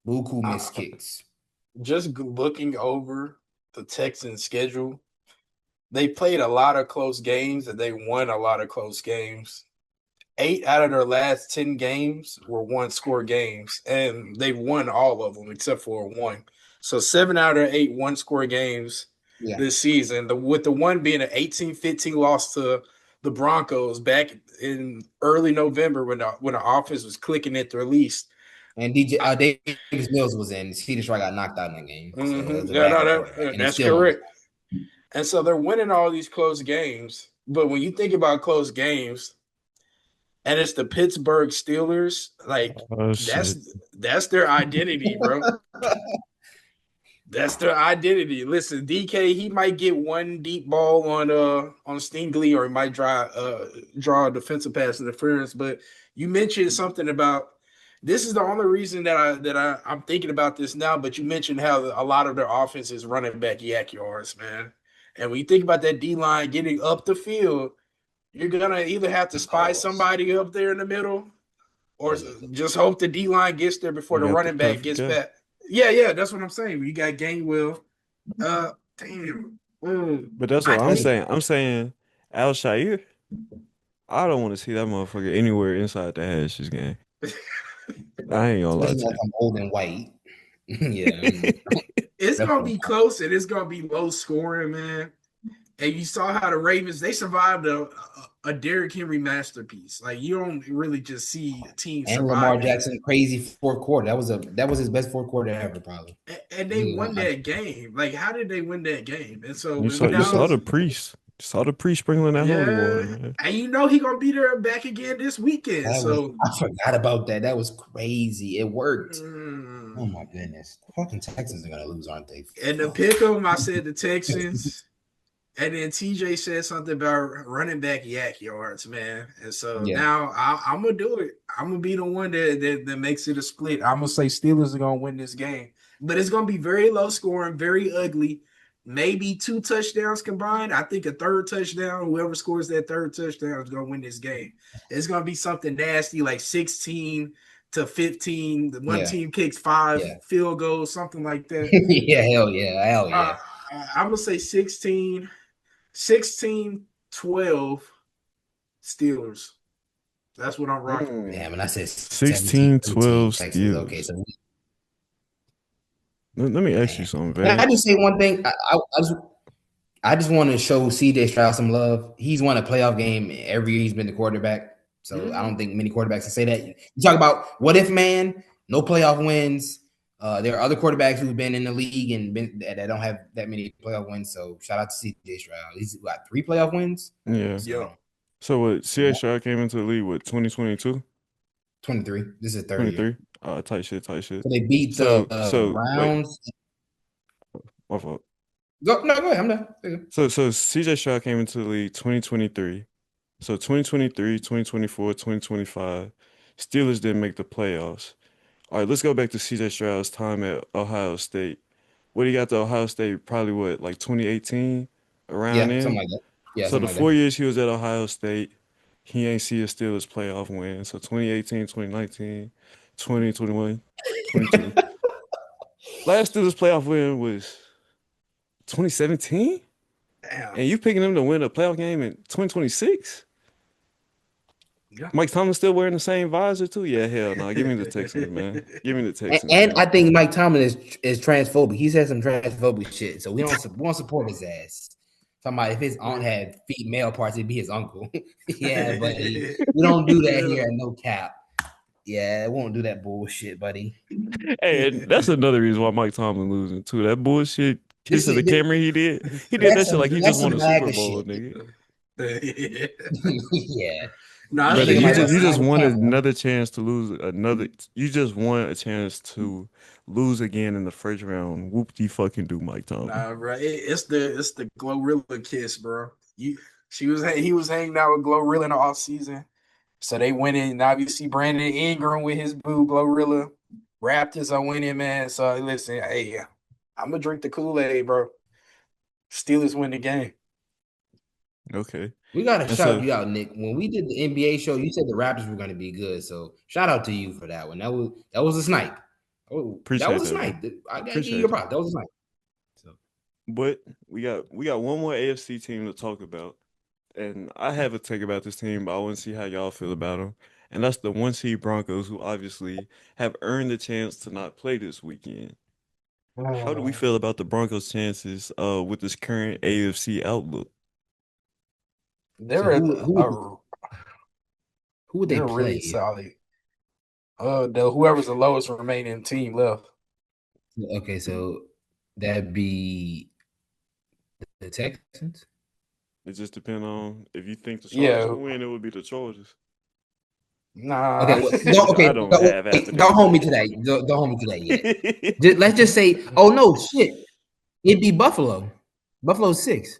Buku missed kicks. Just looking over the Texans' schedule, they played a lot of close games and they won a lot of close games. 8 out of their last 10 games were one-score games, and they've won all of them except for one. So 7 out of 8 one-score games this season. With the one being an 18-15 loss to the Broncos back in early November when the offense was clicking at the release. And Davis Mills was in. CeeDee Stroud got knocked out in the game, so it was a Yeah, no, backup quarterback, and he that's still won. correct. And so they're winning all these close games. But when you think about close games, and it's the Pittsburgh Steelers, like Oh shit. that's their identity, bro. That's their identity. Listen, DK, he might get one deep ball on Stingley, or he might draw a defensive pass interference. But you mentioned something about this is the only reason I'm thinking about this now. But you mentioned how a lot of their offense is running back yak yards, man. And when you think about that D line getting up the field, you're gonna either have to spy somebody up there in the middle, or just hope the D line gets there before You the got the running back perfect gets guy. back. Yeah, that's what I'm saying. You got Gainwell. Damn. But that's I what I'm think saying. I'm saying Al Shair. I don't want to see that motherfucker anywhere inside the hash this game. I ain't gonna lie Especially to like I'm old and white. Yeah, you. it's gonna definitely. be close and it's gonna be low scoring, man. And you saw how the Ravens they survived a Derrick Henry masterpiece. Like you don't really just see a team And Lamar survive that. Jackson, crazy fourth quarter. That was his best fourth quarter ever, probably. And they won that game. Like, how did they win that game? And so You saw now, Because the priest. You saw the priest sprinkling that holy yeah, water, man. and he gonna be there back again this weekend. So, I forgot about that. That was crazy. It worked. Oh mm, my goodness. The fucking Texans are gonna lose, aren't they? and the Fuck. pick 'em, I said the Texans. And then TJ said something about running back yak yards, man. And so Yeah. now I'm gonna do it. I'm gonna be the one that makes it a split. I'm gonna say Steelers are gonna win this game, but it's gonna be very low scoring, very ugly. Maybe 2 touchdowns combined. I think a third touchdown. Whoever scores that third touchdown is gonna win this game. It's gonna be something nasty, like 16-15. The one Yeah. team kicks 5 Yeah. field goals, something like that. Yeah, hell yeah. Hell Uh, yeah. I'm gonna say 16-12 Steelers. That's what I'm rocking with. Damn, and I said 17, 16-12 Texans. Okay, Steelers. so Let me ask you damn. something, Can I just Vance. say one thing? I just want to show CJ Stroud some love. He's won a playoff game every year he's been the quarterback. So I don't think many quarterbacks can say that. You talk about what if, man, no playoff wins. There are other quarterbacks who've been in the league and that don't have that many playoff wins. So shout out to CJ Stroud. He's got 3 playoff wins. Yeah. Yeah. So So what? CA Stroud came into the league with 2022, 23. This is 3rd year. 23. Tight shit, tight shit. So they beat the So wait, Browns. my fault. Go ahead. I'm done. There you go. So CJ Stroud came into the league 2023. So 2023, 2024, 2025, Steelers didn't make the playoffs. All right, let's go back to CJ Stroud's time at Ohio State. What he got to Ohio State probably what, like 2018, around Yeah, something then. like that. Yeah, So the something like 4 years he was at Ohio State, he ain't see a Steelers playoff win. So 2018, 2019, 2021, 2020. that. Last Steelers playoff win was 2017? Damn. And you picking them to win a playoff game in 2026? Yeah. Mike Tomlin still wearing the same visor too? Yeah, hell no. Give me the Texans, man. Give me the Texans, And man. I think Mike Tomlin is transphobic. He said some transphobic shit, so we don't support his ass. Somebody, if his aunt had female parts, it'd be his uncle. Yeah, buddy. We don't do that here at No Cap. Yeah, we won't do that bullshit, buddy. Hey, and that's another reason why Mike Tomlin losing too. That bullshit This kissing is the camera he did. He did that that's shit some like he just that's won some a Super MAGA Bowl, shit. nigga. Yeah, No, I that Brother, nigga think might want you to just smack the won camera. another chance to lose another. You just won a chance to lose again in the first round. Whoop de fucking do, Mike Tomlin. nah, bro. It's the Glorilla kiss, bro. He was hanging out with Glorilla in the off season. So they went in. Now you see Brandon Ingram with his boo Glorilla. Raptors are winning, man. So listen, hey, I'm gonna drink the Kool-Aid, bro. Steelers win the game. Okay, We gotta and shout so you out, Nick. When we did the NBA show, you said the Raptors were gonna be good. So shout out to you for that one. That was a snipe. Oh, that appreciate was a that, snipe. man. I gotta give you a Appreciate it. prop. That was a snipe. So But we got one more AFC team to talk about, and I have a take about this team, but I want to see how y'all feel about them. And that's the 1 seed Broncos, who obviously have earned the chance to not play this weekend. How do we feel about the Broncos' chances with this current AFC outlook? So They're who would they they're really play? solid. Whoever's the lowest remaining team left. Okay, so that'd be the Texans. It just depends on if you think the Chargers Yeah, will win, it would be the Chargers. nah. Okay, well, don't I okay, don't don't, have half wait, of don't that hold me shit. to that. Don't hold me to that yet. Let's just say, oh no, shit, it'd be Buffalo. Buffalo's 6.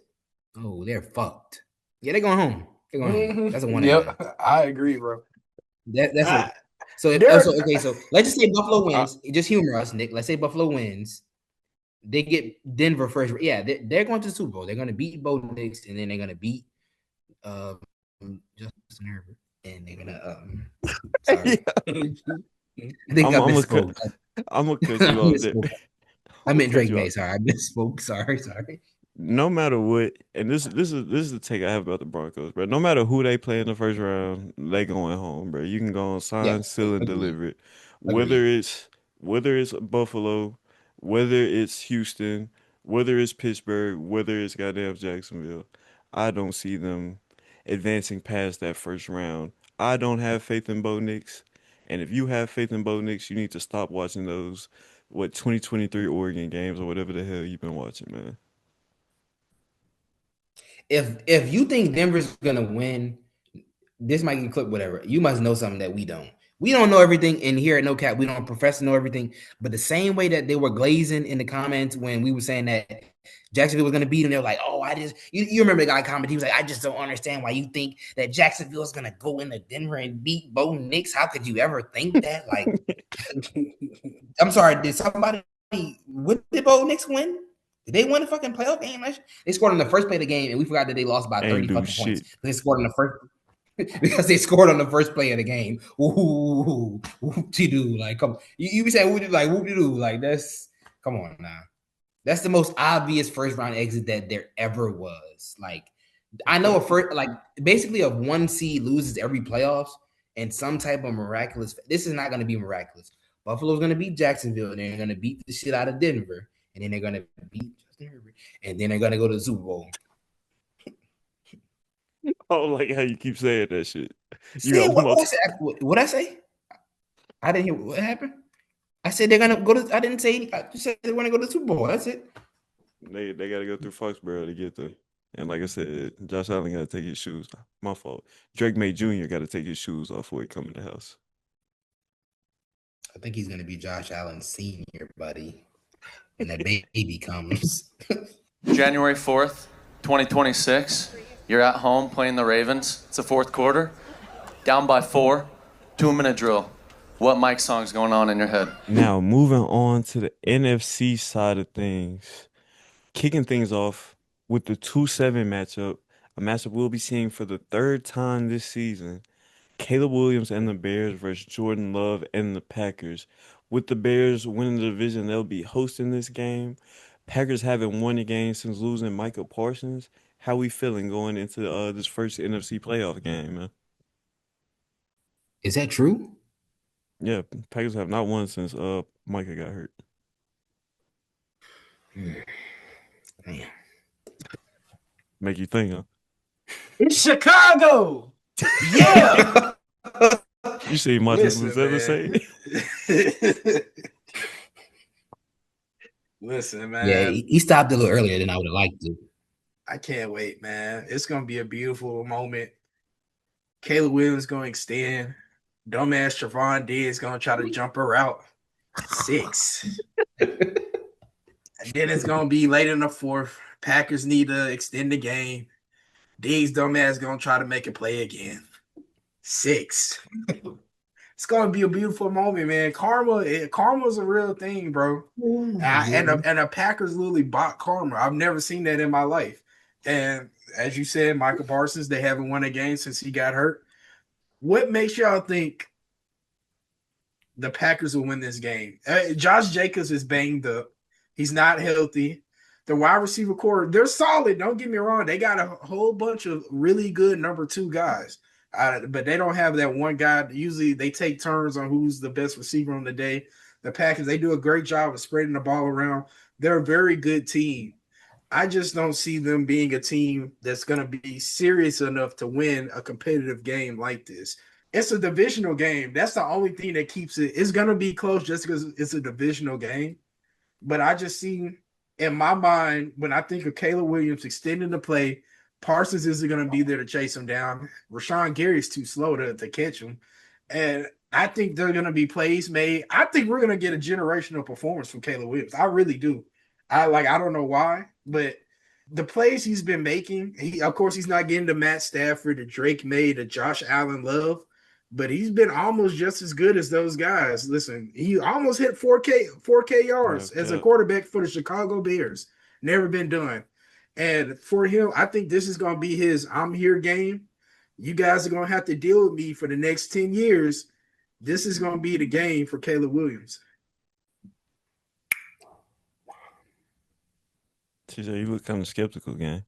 Oh, they're fucked. Yeah, they're going home. They're going home. That's a one and done. Yep, I agree, bro. That's a Ah, so if they're so okay. So let's just say Buffalo I, wins. Just humor us, Nick. Let's say Buffalo wins. They get Denver first. Yeah, they're going to the Super Bowl. They're going to beat Bo Nix, and then they're going to beat um, Justin Herbert, and they're gonna yeah, sorry, I think I I'm gonna cut. misspoke. I'm gonna cut I you off there. misspoke. I I'm gonna meant cut Drake you May. off. Sorry, I misspoke. Sorry. No matter what, and this is the take I have about the Broncos, bro. No matter who they play in the first round, they going home, bro. You can go on Yeah, sign, seal, and agreed. deliver it. Whether Agreed. it's whether it's Buffalo, whether it's Houston, whether it's Pittsburgh, whether it's goddamn Jacksonville, I don't see them advancing past that first round. I don't have faith in Bo Nix, and if you have faith in Bo Nix, you need to stop watching those 2023 Oregon games or whatever the hell you've been watching, man. If you think Denver's gonna win, this might get clipped, whatever. You must know something that we don't. We don't know everything, and here at No Cap, we don't profess to know everything. But the same way that they were glazing in the comments when we were saying that Jacksonville was going to beat them, they were like, "Oh, you remember the guy comment? He was like, I just don't understand why you think that Jacksonville is going to go into Denver and beat Bo Nix. How could you ever think that? Like, I'm sorry, did somebody? What did Bo Nix win? Did they win a fucking playoff game? They scored in the first play of the game, and we forgot that they lost by Ain't 30 do fucking points. shit. They scored in the first because they scored on the first play of the game. Ooh, whoop-de-doo. Like, come on. You be saying whoop-de-doo. Like, that's come on now. That's the most obvious first round exit that there ever was. Like, I know a first, like, basically, if one seed loses every playoffs and some type of miraculous, this is not going to be miraculous. Buffalo's going to beat Jacksonville, and they're going to beat the shit out of Denver, and then they're going to beat Justin Herbert, and then they're going to go to the Super Bowl. Oh, like how you keep saying that shit. You Say got what? multi. What I say? I didn't hear what happened. I said they're gonna go to. I didn't say. I just said they want to go to the Super Bowl. That's it. They got to go through Foxborough to get there. And like I said, Josh Allen got to take his shoes off. My fault. Drake May Jr. got to take his shoes off before he come in the house. I think he's gonna be Josh Allen Senior, buddy, when that baby comes. January 4th, 2026. You're at home playing the Ravens. It's the fourth quarter. Down by 4. 2-minute drill. What Mike song's going on in your head? Now, moving on to the NFC side of things, kicking things off with the 2-7 matchup, a matchup we'll be seeing for the third time this season. Caleb Williams and the Bears versus Jordan Love and the Packers. With the Bears winning the division, they'll be hosting this game. Packers haven't won a game since losing Michael Parsons. How we feeling going into this first NFC playoff game, man? Is that true? Yeah, Packers have not won since Micah got hurt. Man. Make you think, huh? It's Chicago. Yeah. You see Martin Listen, Luther say? Listen, man. Yeah, he stopped a little earlier than I would have liked to. I can't wait, man. It's gonna be a beautiful moment. Caleb Williams gonna extend. Dumbass Trevon Diggs gonna try to jump her out. 6. And then it's gonna be late in the fourth. Packers need to extend the game. Diggs dumbass gonna try to make a play again. 6. It's gonna be a beautiful moment, man. Karma's a real thing, bro. And the Packers literally bought karma. I've never seen that in my life. And as you said, Michael Parsons, they haven't won a game since he got hurt. What makes y'all think the Packers will win this game? Josh Jacobs is banged up. He's not healthy. The wide receiver core, they're solid. Don't get me wrong. They got a whole bunch of really good number 2 guys. But they don't have that one guy. Usually they take turns on who's the best receiver on the day. The Packers, they do a great job of spreading the ball around. They're a very good team. I just don't see them being a team that's going to be serious enough to win a competitive game like this. It's a divisional game. That's the only thing that keeps it. It's going to be close just because it's a divisional game. But I just see in my mind, when I think of Caleb Williams extending the play, Parsons isn't going to be there to chase him down. Rashawn Gary's too slow to catch him. And I think there are going to be plays made. I think we're going to get a generational performance from Caleb Williams. I really do. I don't know why, but the plays he's been making, of course he's not getting to Matt Stafford, to Drake May, to Josh Allen Love, but he's been almost just as good as those guys. Listen, he almost hit 4K yards as a quarterback for the Chicago Bears. Never been done. And for him, I think this is going to be his I'm here game. You guys are going to have to deal with me for the next 10 years. This is going to be the game for Caleb Williams. TJ, you look kind of skeptical, gang.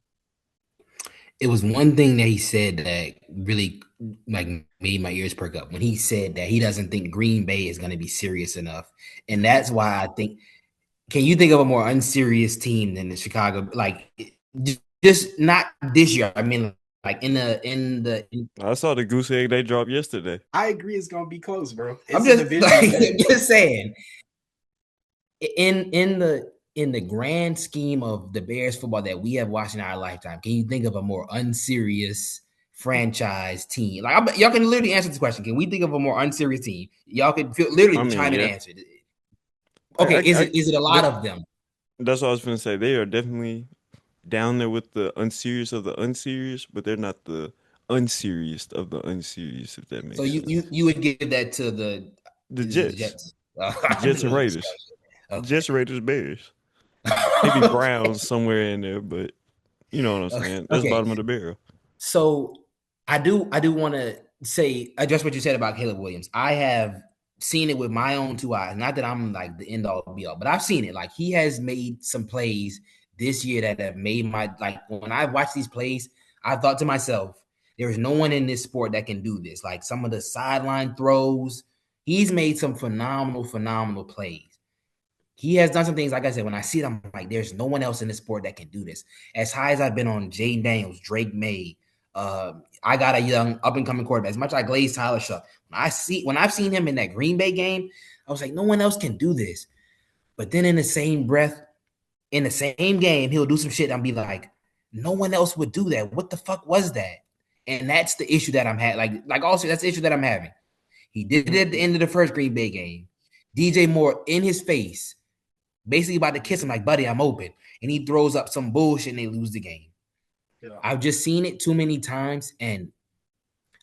It was one thing that he said that really like made my ears perk up when he said that he doesn't think Green Bay is going to be serious enough. And that's why I think, can you think of a more unserious team than the Chicago? Like, just not this year. I mean, like I saw the goose egg they dropped yesterday. I agree it's going to be close, bro. I'm just saying, in the grand scheme of the Bears football that we have watched in our lifetime, can you think of a more unserious franchise team? Like, y'all can literally answer this question. Can we think of a more unserious team? Y'all can literally chime in and answer it. Okay, is it a lot of them? That's what I was going to say. They are definitely down there with the unserious of the unserious, but they're not the unserious of the unserious, if that makes sense. So you would give that to the Jets. Jets and Raiders. Okay. Jets, Raiders, Bears. Maybe Browns somewhere in there, but you know what I'm saying. That's bottom of the barrel. So I do want to say address what you said about Caleb Williams. I have seen it with my own two eyes. Not that I'm like the end all be all, but I've seen it. Like, he has made some plays this year that have made my, like, when I watch these plays, I thought to myself, there is no one in this sport that can do this. Like, some of the sideline throws, he's made some phenomenal plays. He has done some things, like I said, when I see it, I'm like, there's no one else in this sport that can do this. As high as I've been on Jaden Daniels, Drake May, I got a young up-and-coming quarterback. As much as I glaze Tyler Shuck, when I've seen him in that Green Bay game, I was like, no one else can do this. But then in the same breath, in the same game, he'll do some shit and I'll be like, no one else would do that. What the fuck was that? And that's the issue that I'm having. Like also, that's the issue that I'm having. He did it at the end of the first Green Bay game. DJ Moore in his face, basically about to kiss him like, buddy, I'm open. And he throws up some bullshit and they lose the game. Yeah. I've just seen it too many times, and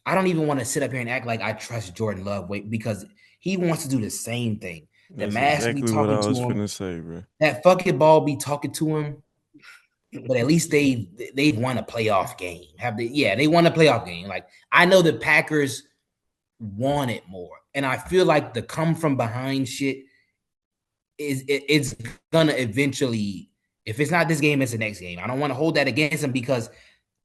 I don't even want to sit up here and act like I trust Jordan Love because he wants to do the same thing. The mask exactly be talking to him. Say, bro. That fucking ball be talking to him. But at least they won a playoff game. They won a playoff game. Like, I know the Packers want it more. And I feel like the come from behind shit it's gonna eventually, if it's not this game, it's the next game. I don't want to hold that against them because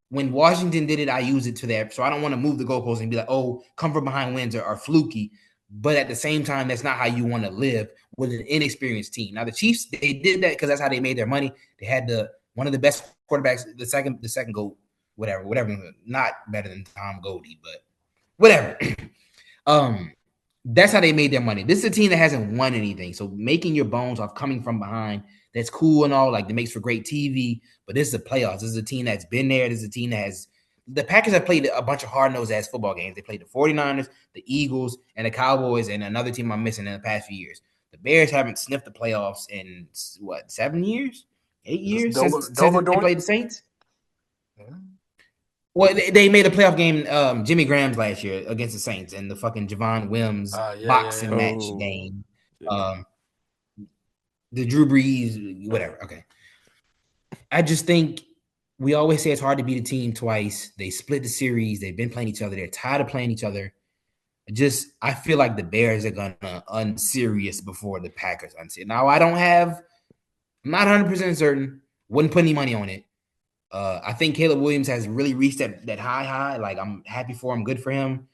when Washington did it, I used it to that. So I don't want to move the goalposts and be like, oh, come from behind wins are fluky. But at the same time, that's not how you want to live with an inexperienced team. Now the Chiefs, they did that because that's how they made their money. They had one of the best quarterbacks, the second GOAT, whatever, not better than Tom Goldie, but whatever. That's how they made their money. This is a team that hasn't won anything. So making your bones off coming from behind, that's cool and all. Like, that makes for great TV. But this is the playoffs. This is a team that's been there. This is a team that has – the Packers have played a bunch of hard-nosed ass football games. They played the 49ers, the Eagles, and the Cowboys, and another team I'm missing in the past few years. The Bears haven't sniffed the playoffs in, 7 years? 8 years since they played the Saints? Yeah. Well, they made a playoff game, Jimmy Graham's last year against the Saints, and the fucking Javon Wims boxing match game. The Drew Brees, whatever. Okay. I just think we always say it's hard to beat a team twice. They split the series. They've been playing each other. They're tired of playing each other. I feel like the Bears are going to unserious before the Packers unserious. Now, I'm not 100% certain. Wouldn't put any money on it. I think Caleb Williams has really reached that high. Like, I'm happy for him, good for him,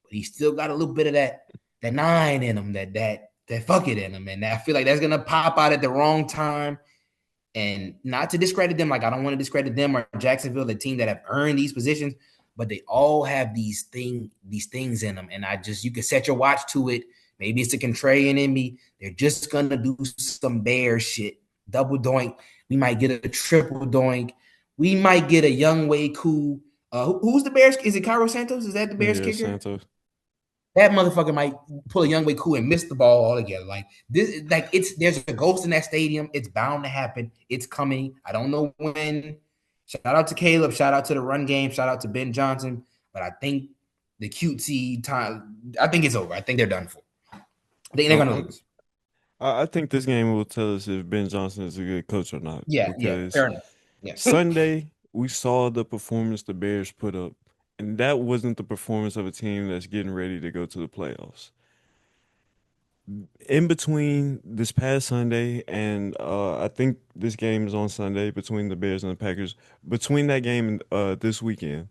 but he's still got a little bit of that 9 in him, that fuck it in him, and I feel like that's gonna pop out at the wrong time. And not to discredit them, like I don't want to discredit them or Jacksonville, the team that have earned these positions, but they all have these things in them. And you can set your watch to it. Maybe it's a contrarian in me. They're just gonna do some bear shit. Double doink. We might get a triple doink. We might get a young way cool. Who's the Bears? Is it Cairo Santos? Is that the Bears Yeah, kicker? Santos. That motherfucker might pull a young way cool and miss the ball altogether. Like this, there's a ghost in that stadium. It's bound to happen. It's coming. I don't know when. Shout out to Caleb. Shout out to the run game. Shout out to Ben Johnson. But I think the cutesy time. I think it's over. I think they're done for. I think they're gonna lose. I think this game will tell us if Ben Johnson is a good coach or not. Yeah, Because fair enough. Yeah. Sunday we saw the performance the Bears put up, and that wasn't the performance of a team that's getting ready to go to the playoffs. In between this past Sunday and I think this game is on Sunday between the Bears and the Packers. Between that game and this weekend,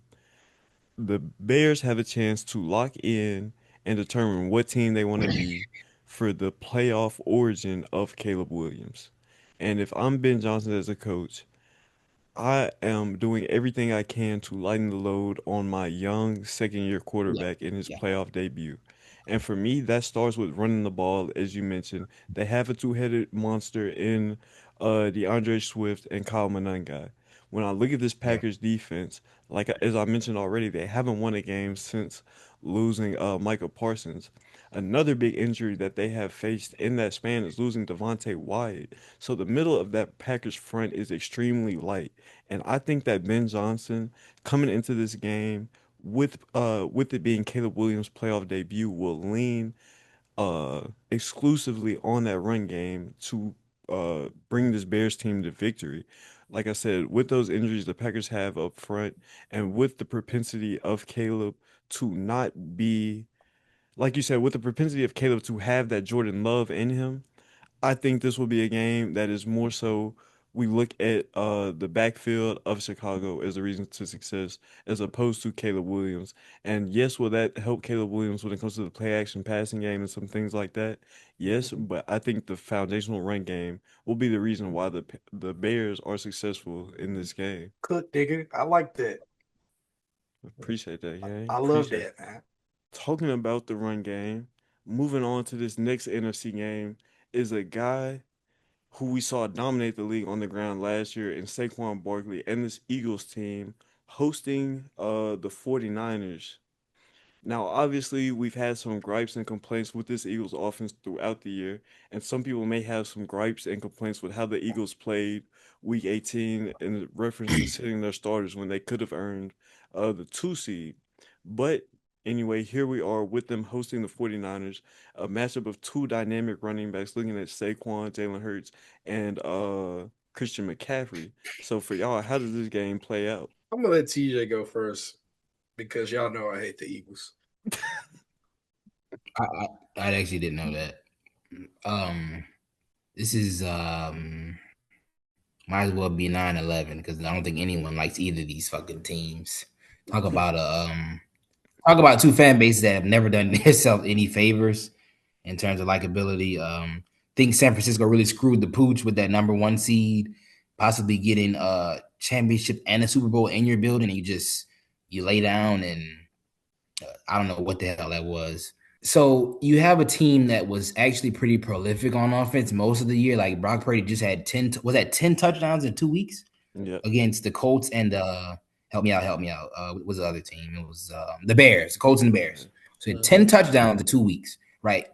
the Bears have a chance to lock in and determine what team they want to be for the playoff origin of Caleb Williams. And if I'm Ben Johnson as a coach, I am doing everything I can to lighten the load on my young second year Yeah. quarterback in his Yeah. playoff debut. And for me, that starts with running the ball, as you mentioned. They have a two-headed monster in DeAndre Swift and Kyle Monangai. When I look at this Yeah. Packers defense, like as I mentioned already, they haven't won a game since losing Micah Parsons. Another big injury that they have faced in that span is losing Devontae Wyatt. So the middle of that Packers front is extremely light. And I think that Ben Johnson coming into this game with it being Caleb Williams' playoff debut will lean exclusively on that run game to bring this Bears team to victory. Like I said, with those injuries the Packers have up front and with the propensity of Caleb to not be like you said, with the propensity of Caleb to have that Jordan Love in him, I think this will be a game that is more so we look at the backfield of Chicago as a reason to success as opposed to Caleb Williams. And yes, will that help Caleb Williams when it comes to the play action passing game and some things like that? Yes, but I think the foundational run game will be the reason why the Bears are successful in this game. Cook, nigga. I like that. Appreciate that, gang. I love Appreciate it. that, man. Talking about the run game, moving on to this next NFC game is a guy who we saw dominate the league on the ground last year in Saquon Barkley and this Eagles team hosting the 49ers. Now, obviously, we've had some gripes and complaints with this Eagles offense throughout the year, and some people may have some gripes and complaints with how the Eagles played Week 18 in reference to sitting their starters when they could have earned the two seed. But anyway, here we are with them hosting the 49ers, a matchup of two dynamic running backs looking at Saquon, Jalen Hurts, and Christian McCaffrey. So for y'all, how does this game play out? I'm gonna let TJ go first because y'all know I hate the Eagles. I actually didn't know that. This is might as well be 9/11 because I don't think anyone likes either of these fucking teams. Talk about two fan bases that have never done themselves any favors in terms of likability. Think San Francisco really screwed the pooch with that number one seed, possibly getting a championship and a Super Bowl in your building, and you lay down and I don't know what the hell that was. So you have a team that was actually pretty prolific on offense most of the year. Like Brock Purdy just had 10 touchdowns in 2 weeks Yeah. against the Colts and help me out. What was the other team? It was the Bears, the Colts and the Bears. So he had 10 touchdowns in 2 weeks, right?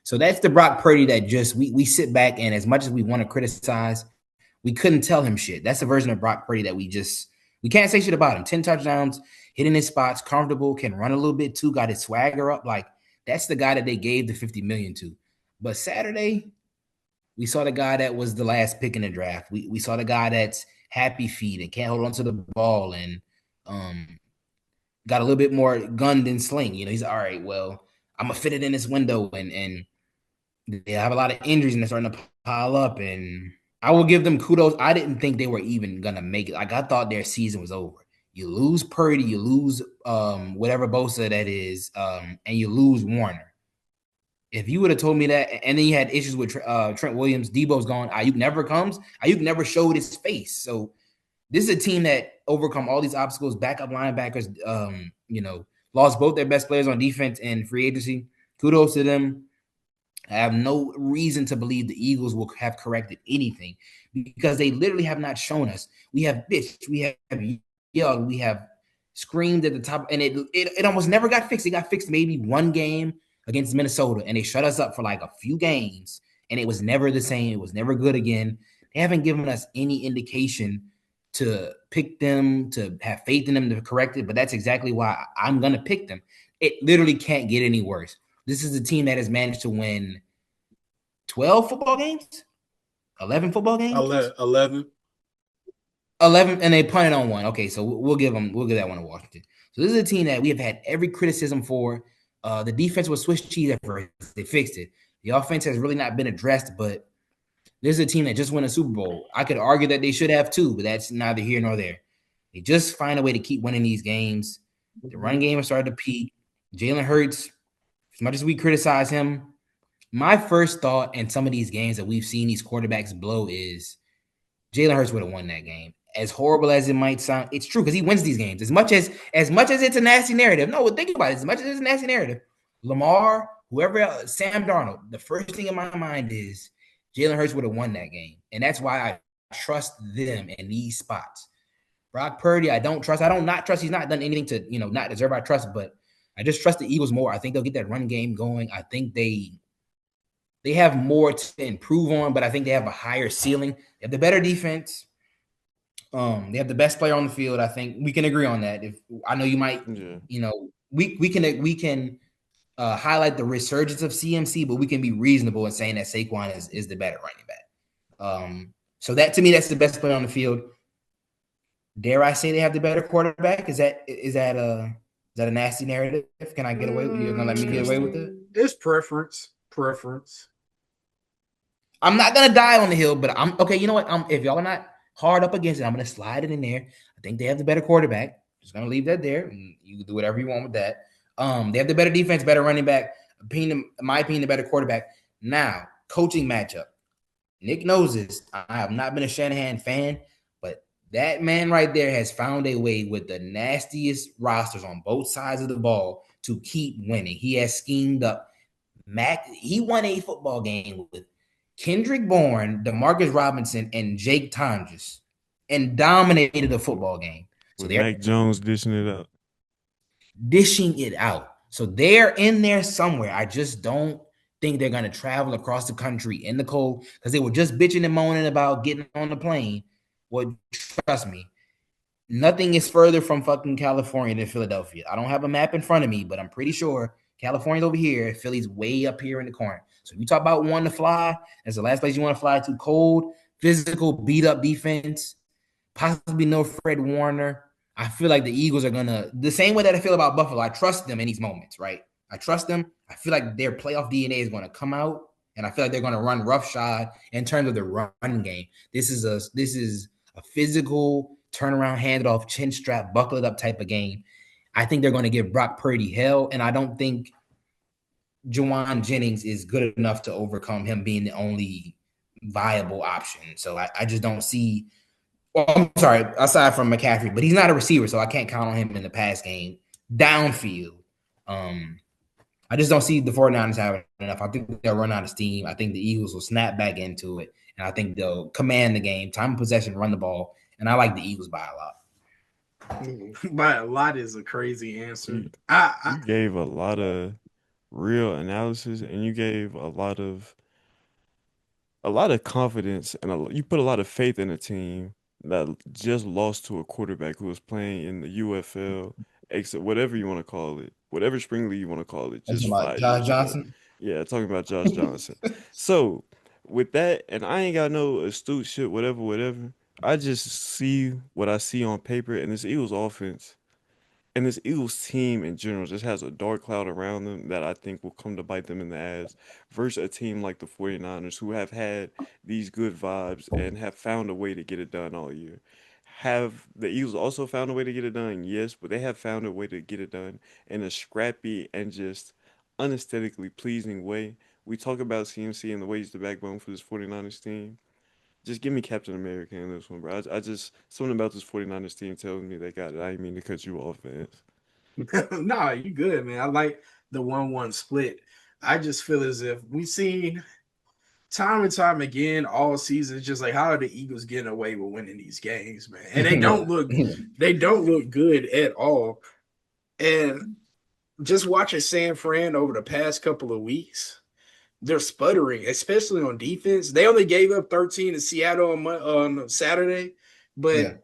So that's the Brock Purdy that just we sit back and as much as we want to criticize, we couldn't tell him shit. That's the version of Brock Purdy that we can't say shit about him. 10 touchdowns, hitting his spots, comfortable, can run a little bit too, got his swagger up. Like that's the guy that they gave the $50 million to. But Saturday, we saw the guy that was the last pick in the draft. We saw the guy that's happy feet and can't hold on to the ball and got a little bit more gun than sling. You know, he's all right. Well, I'm gonna fit it in this window, and they have a lot of injuries and they're starting to pile up. And I will give them kudos. I didn't think they were even gonna make it. Like I thought their season was over. You lose Purdy, you lose whatever Bosa that is, and you lose Warner. If you would have told me that, and then you had issues with Trent Williams, Debo's gone, Ayuk never comes. Ayuk never showed his face. So this is a team that overcome all these obstacles. Backup linebackers, lost both their best players on defense and free agency. Kudos to them. I have no reason to believe the Eagles will have corrected anything because they literally have not shown us. We have bitched, we have yelled, we have screamed at the top, and it almost never got fixed. It got fixed maybe one game against Minnesota, and they shut us up for like a few games, and it was never the same. It was never good again. They haven't given us any indication to pick them, to have faith in them to correct it, but that's exactly why I'm going to pick them. It literally can't get any worse. This is a team that has managed to win 12 football games, 11 football games, 11, and they punted on one. Okay, so we'll give that one to Washington. So this is a team that we have had every criticism for. The defense was Swiss cheese at first. They fixed it. The offense has really not been addressed, but this is a team that just won a Super Bowl. I could argue that they should have two, but that's neither here nor there. They just find a way to keep winning these games. The run game has started to peak. Jalen Hurts, as much as we criticize him, my first thought in some of these games that we've seen these quarterbacks blow is Jalen Hurts would have won that game. As horrible as it might sound, it's true because he wins these games. As much as it's a nasty narrative. No, think about it. As much as it's a nasty narrative, Lamar, whoever else, Sam Darnold, the first thing in my mind is Jalen Hurts would have won that game. And that's why I trust them in these spots. Brock Purdy, I don't trust. I don't not trust. He's not done anything to, not deserve our trust, but I just trust the Eagles more. I think they'll get that run game going. I think they have more to improve on, but I think they have a higher ceiling. They have the better defense. They have the best player on the field. I think we can agree on that. If I know you might, we can highlight the resurgence of CMC, but we can be reasonable in saying that Saquon is the better running back. So that to me, that's the best player on the field. Dare I say they have the better quarterback? Is that a nasty narrative? Can I get away with? You're gonna let me get away with it? It's preference. I'm not gonna die on the hill, but I'm okay. You know what? If y'all are not hard up against it, I'm gonna slide it in there. I think they have the better quarterback. Just gonna leave that there, and you can do whatever you want with that. They have the better defense, better running back. In my opinion, the better quarterback. Now, coaching matchup. Nick knows this. I have not been a Shanahan fan, but that man right there has found a way with the nastiest rosters on both sides of the ball to keep winning. He has schemed up. He won a football game with Kendrick Bourne, Demarcus Robinson, and Jake Tonjes, and dominated the football game. So with Mac Jones dishing it out. So they're in there somewhere. I just don't think they're going to travel across the country in the cold because they were just bitching and moaning about getting on the plane. Well, trust me, nothing is further from fucking California than Philadelphia. I don't have a map in front of me, but I'm pretty sure California's over here. Philly's way up here in the corner. So if you talk about wanting to fly, that's the last place you want to fly to. Cold, physical, beat up defense, possibly no Fred Warner. I feel like the Eagles are gonna the same way that I feel about Buffalo. I trust them in these moments, right? I trust them. I feel like their playoff DNA is going to come out, and I feel like they're going to run roughshod in terms of the run game. This is a physical turnaround, handoff, chin strap, buckle it up type of game. I think they're going to give Brock Purdy hell, and I don't think Juwan Jennings is good enough to overcome him being the only viable option. So I just don't see. Well, I'm sorry, aside from McCaffrey, but he's not a receiver, so I can't count on him in the pass game. Downfield. I just don't see the 49ers having enough. I think they'll run out of steam. I think the Eagles will snap back into it, and I think they'll command the game, time of possession, run the ball, and I like the Eagles by a lot. By a lot is a crazy answer. You gave a lot of real analysis, and you gave a lot of confidence, and you put a lot of faith in a team that just lost to a quarterback who was playing in the UFL, whatever you want to call it, whatever spring league you want to call it. Just about Josh Johnson. Yeah, talking about Josh Johnson. So with that, and I ain't got no astute shit, whatever. I just see what I see on paper, and this Eagles offense and this Eagles team in general just has a dark cloud around them that I think will come to bite them in the ass versus a team like the 49ers who have had these good vibes and have found a way to get it done all year. Have the Eagles also found a way to get it done? Yes, but they have found a way to get it done in a scrappy and just unaesthetically pleasing way. We talk about CMC and the way he's the backbone for this 49ers team. Just give me Captain America in this one, bro. I just something about this 49ers team tells me they got it. I didn't mean to cut you off, Vance. Nah, you good, man. I like the 1-1 split. I just feel as if we seen time and time again all season. It's just like how are the Eagles getting away with winning these games, man? And they don't look good at all. And just watching San Fran over the past couple of weeks, they're sputtering, especially on defense. They only gave up 13 to Seattle on Saturday, but Yeah.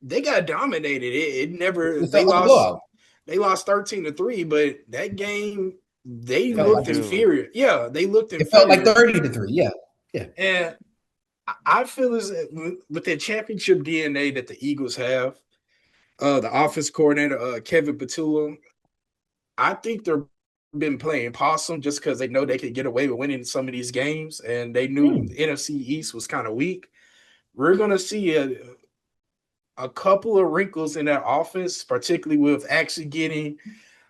they got dominated. It never It they felt like a lost blowout. they lost 13-3, but that game they It felt looked like it. inferior. Yeah, they looked It felt like inferior. 30-3. Yeah. Yeah. And I feel as with that championship DNA that the Eagles have, the offense coordinator, Kevin Patullo, I think they're been playing possum just because they know they could get away with winning some of these games, and they knew the NFC East was kind of weak. We're gonna see a couple of wrinkles in that offense, particularly with actually getting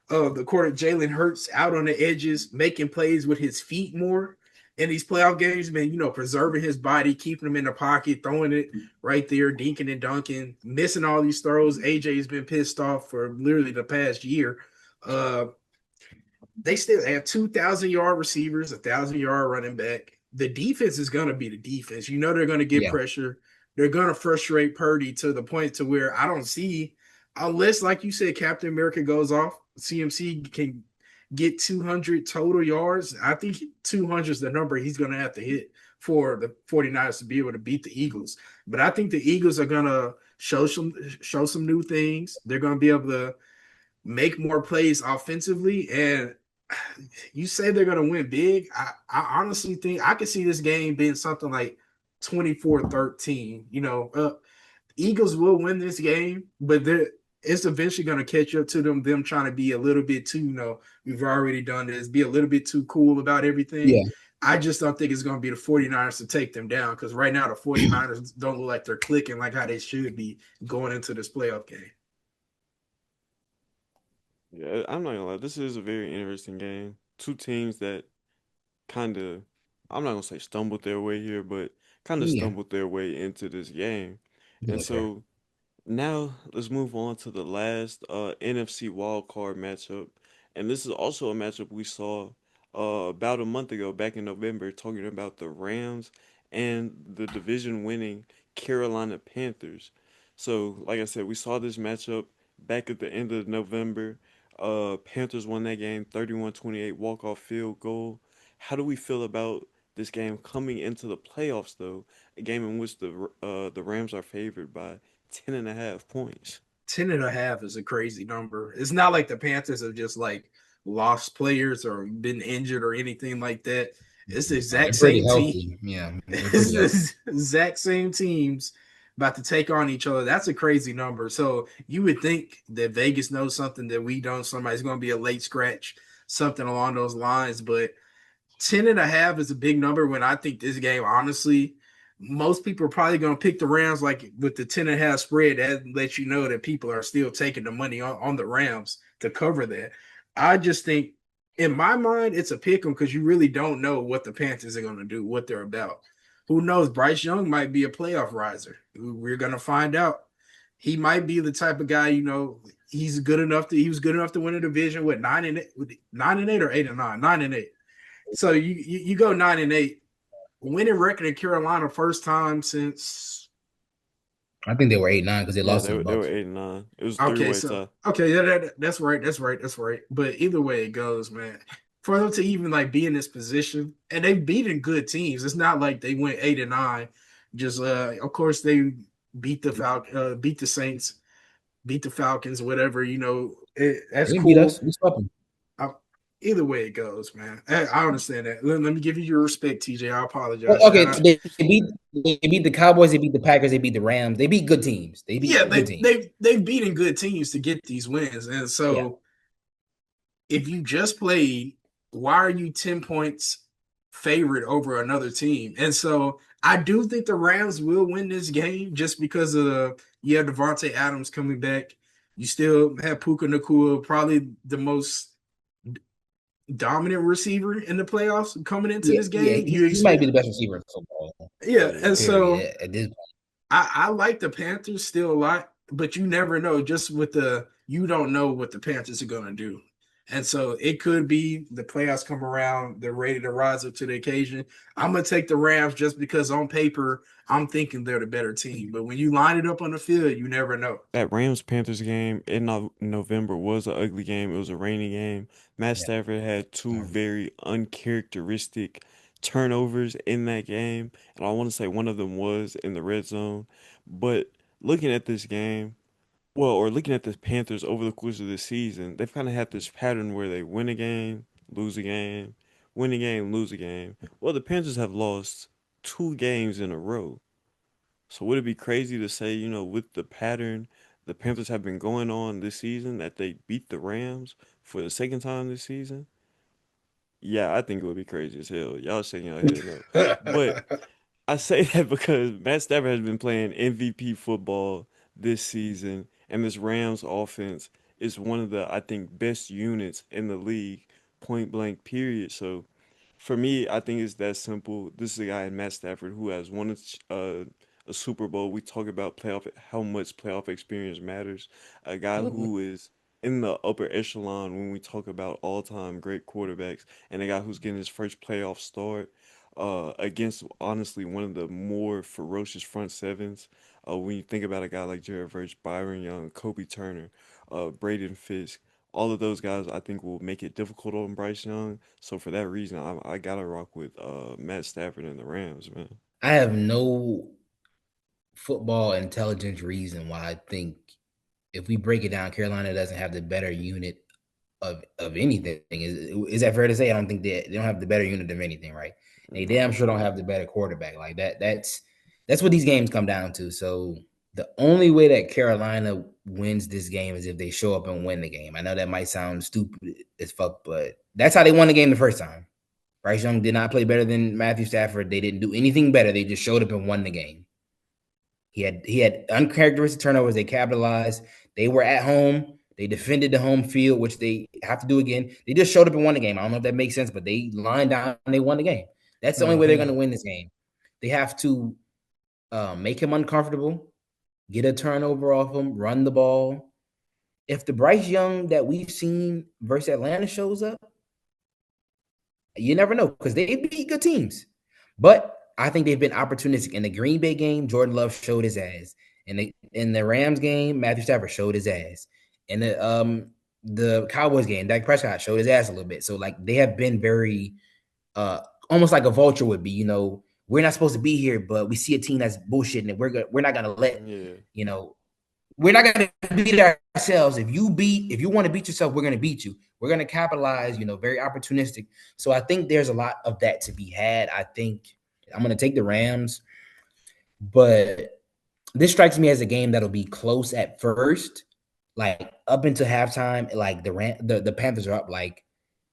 the quarter Jalen Hurts out on the edges, making plays with his feet more in these playoff games, man, preserving his body, keeping him in the pocket, throwing it right there, dinking and dunking, missing all these throws. AJ's been pissed off for literally the past year. They still have 2,000-yard receivers, 1,000-yard running back. The defense is going to be the defense. They're going to get pressure. They're going to frustrate Purdy to the point to where I don't see, unless, like you said, Captain America goes off, CMC can get 200 total yards. I think 200 is the number he's going to have to hit for the 49ers to be able to beat the Eagles. But I think the Eagles are going to show some new things. They're going to be able to make more plays offensively. And you say they're going to win big. I honestly think I could see this game being something like 24-13. Eagles will win this game, but it's eventually going to catch up to them trying to be a little bit too, we've already done this, be a little bit too cool about everything. Yeah. I just don't think it's going to be the 49ers to take them down because right now the 49ers don't look like they're clicking like how they should be going into this playoff game. Yeah, I'm not gonna lie. This is a very interesting game. Two teams that kind of, I'm not gonna say stumbled their way here, but kind of Yeah. stumbled their way into this game. And That's fair. so now let's move on to the last NFC wild card matchup. And this is also a matchup we saw about a month ago, back in November, talking about the Rams and the division winning Carolina Panthers. So, like I said, we saw this matchup back at the end of November. Panthers won that game 31-28 walk-off field goal. How do we feel about this game coming into the playoffs, though? A game in which the Rams are favored by 10.5 points. 10.5 is a crazy number. It's not like the Panthers have just like lost players or been injured or anything like that. It's the exact They're pretty same team. healthy. Yeah. It's the exact same teams about to take on each other. That's a crazy number. So you would think that Vegas knows something that we don't. Somebody's going to be a late scratch, something along those lines. But 10.5 is a big number when I think this game, honestly, most people are probably going to pick the Rams like with the 10.5 spread. That lets you know that people are still taking the money on the Rams to cover that. I just think in my mind, it's a pick 'em because you really don't know what the Panthers are going to do, what they're about. Who knows? Bryce Young might be a playoff riser. We're going to find out. He might be the type of guy, he was good enough to win a division with 9-8 or 8-9, 9-8. So you go 9-8, winning record in Carolina first time since. I think they were 8-9 because they Yeah, lost to the they were Bucks. 8-9. It was Okay, three-way so tie. okay, that's right. But either way it goes, man, for them to even like be in this position, and they've beaten good teams. It's not like they went 8-9. Just of course they beat beat the Saints, beat the Falcons, whatever. That's They didn't beat cool. us. We swept them. Either way it goes, man. I understand that. Let me give you your respect, TJ. I apologize. Okay, they beat the Cowboys, they beat the Packers, they beat the Rams. They beat good teams. They beat good teams. they've beaten good teams to get these wins, and so if you just played, why are you 10 points favorite over another team? And so I do think the Rams will win this game just because of you have Devontae Adams coming back. You still have Puka Nacua, probably the most dominant receiver in the playoffs coming into Yeah, this yeah, game. You he might be expect, the best receiver in football. yeah. And Yeah. so Period. At this I like the Panthers still a lot, but you never know. Just with you don't know what the Panthers are gonna do, and so it could be the playoffs come around, they're ready to rise up to the occasion. I'm gonna take the Rams just because on paper I'm thinking they're the better team, but when you line it up on the field, you never know. That Rams Panthers game in November was an ugly game. It was a rainy game. Matt Stafford had two point. very uncharacteristic turnovers in that game, and I want to say one of them was in the red zone. But looking at this game, well, or looking at the Panthers over the course of the season, they've kind of had this pattern where they win a game, lose a game, win a game, lose a game. Well, the Panthers have lost two games in a row. So would it be crazy to say, with the pattern the Panthers have been going on this season that they beat the Rams for the second time this season? Yeah, I think it would be crazy as hell. Y'all shaking your head no. But I say that because Matt Stafford has been playing MVP football this season, and this Rams offense is one of the, I think, best units in the league, point blank, period. So for me, I think it's that simple. This is a guy in Matt Stafford who has won a Super Bowl. We talk about playoff, how much playoff experience matters. A guy who is in the upper echelon when we talk about all-time great quarterbacks, and a guy who's getting his first playoff start against honestly one of the more ferocious front sevens. When you think about a guy like Jared Verse, Byron Young, Kobe Turner, Braden Fisk, all of those guys I think will make it difficult on Bryce Young. So for that reason, I gotta rock with Matt Stafford and the Rams, man. I have no football intelligence reason why I think if we break it down, Carolina doesn't have the better unit of anything. Is that fair to say? I don't think they don't have the better unit of anything, right? They damn No. sure don't have the better quarterback. Like that. That's what these games come down to. So the only way that Carolina wins this game is if they show up and win the game. I know that might sound stupid as fuck, but that's how they won the game the first time. Bryce Young did not play better than Matthew Stafford. They didn't do anything better. They just showed up and won the game. He had uncharacteristic turnovers. They capitalized. They were at home. They defended the home field, which they have to do again. They just showed up and won the game. I don't know if that makes sense, but they lined down and they won the game. That's the only way they're going to win this game. They have to make him uncomfortable, get a turnover off him, run the ball. If the Bryce Young that we've seen versus Atlanta shows up, you never know because they beat good teams. But I think they've been opportunistic. In the Green Bay game, Jordan Love showed his ass. In the Rams game, Matthew Stafford showed his ass. In the Cowboys game, Dak Prescott showed his ass a little bit. So like they have been very almost like a vulture would be, we're not supposed to be here, but we see a team that's bullshitting and we're not gonna let, Yeah. you know, we're not gonna beat ourselves. If you want to beat yourself, we're gonna beat you. We're gonna capitalize, very opportunistic. So I think there's a lot of that to be had. I think I'm gonna take the Rams, but this strikes me as a game that'll be close at first, like up into halftime. Like the Panthers are up like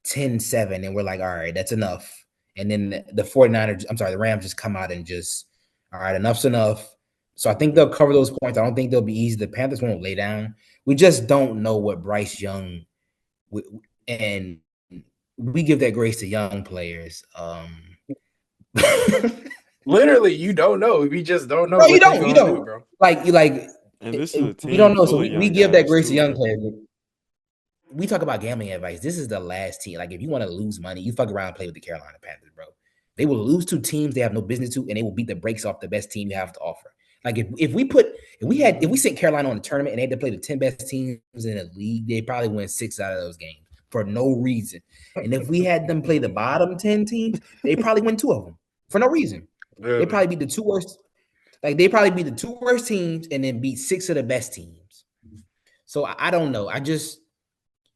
10-7, and we're like, all right, that's enough. And then the 49ers, I'm sorry, the Rams just come out and just, all right, enough's enough. So I think they'll cover those points. I don't think they'll be easy. The Panthers won't lay down. We just don't know what Bryce Young and we give that grace to young players. Literally, you don't know. We just don't know No, you what they're don't. You gonna do, don't. bro. Like And this is a we don't team know. So full of we young give that guys grace to too, young man. players. We talk about gambling advice. This is the last team. Like, if you want to lose money, you fuck around and play with the Carolina Panthers, bro. They will lose to teams they have no business to, and they will beat the brakes off the best team you have to offer. Like, if we sent Carolina on the tournament and they had to play the 10 best teams in the league, they probably win 6 out of those games for no reason. And if we had them play the bottom 10 teams, they probably win 2 of them for no reason. They probably beat the 2 worst. Like, they probably beat the 2 worst teams and then beat 6 of the best teams. So I don't know.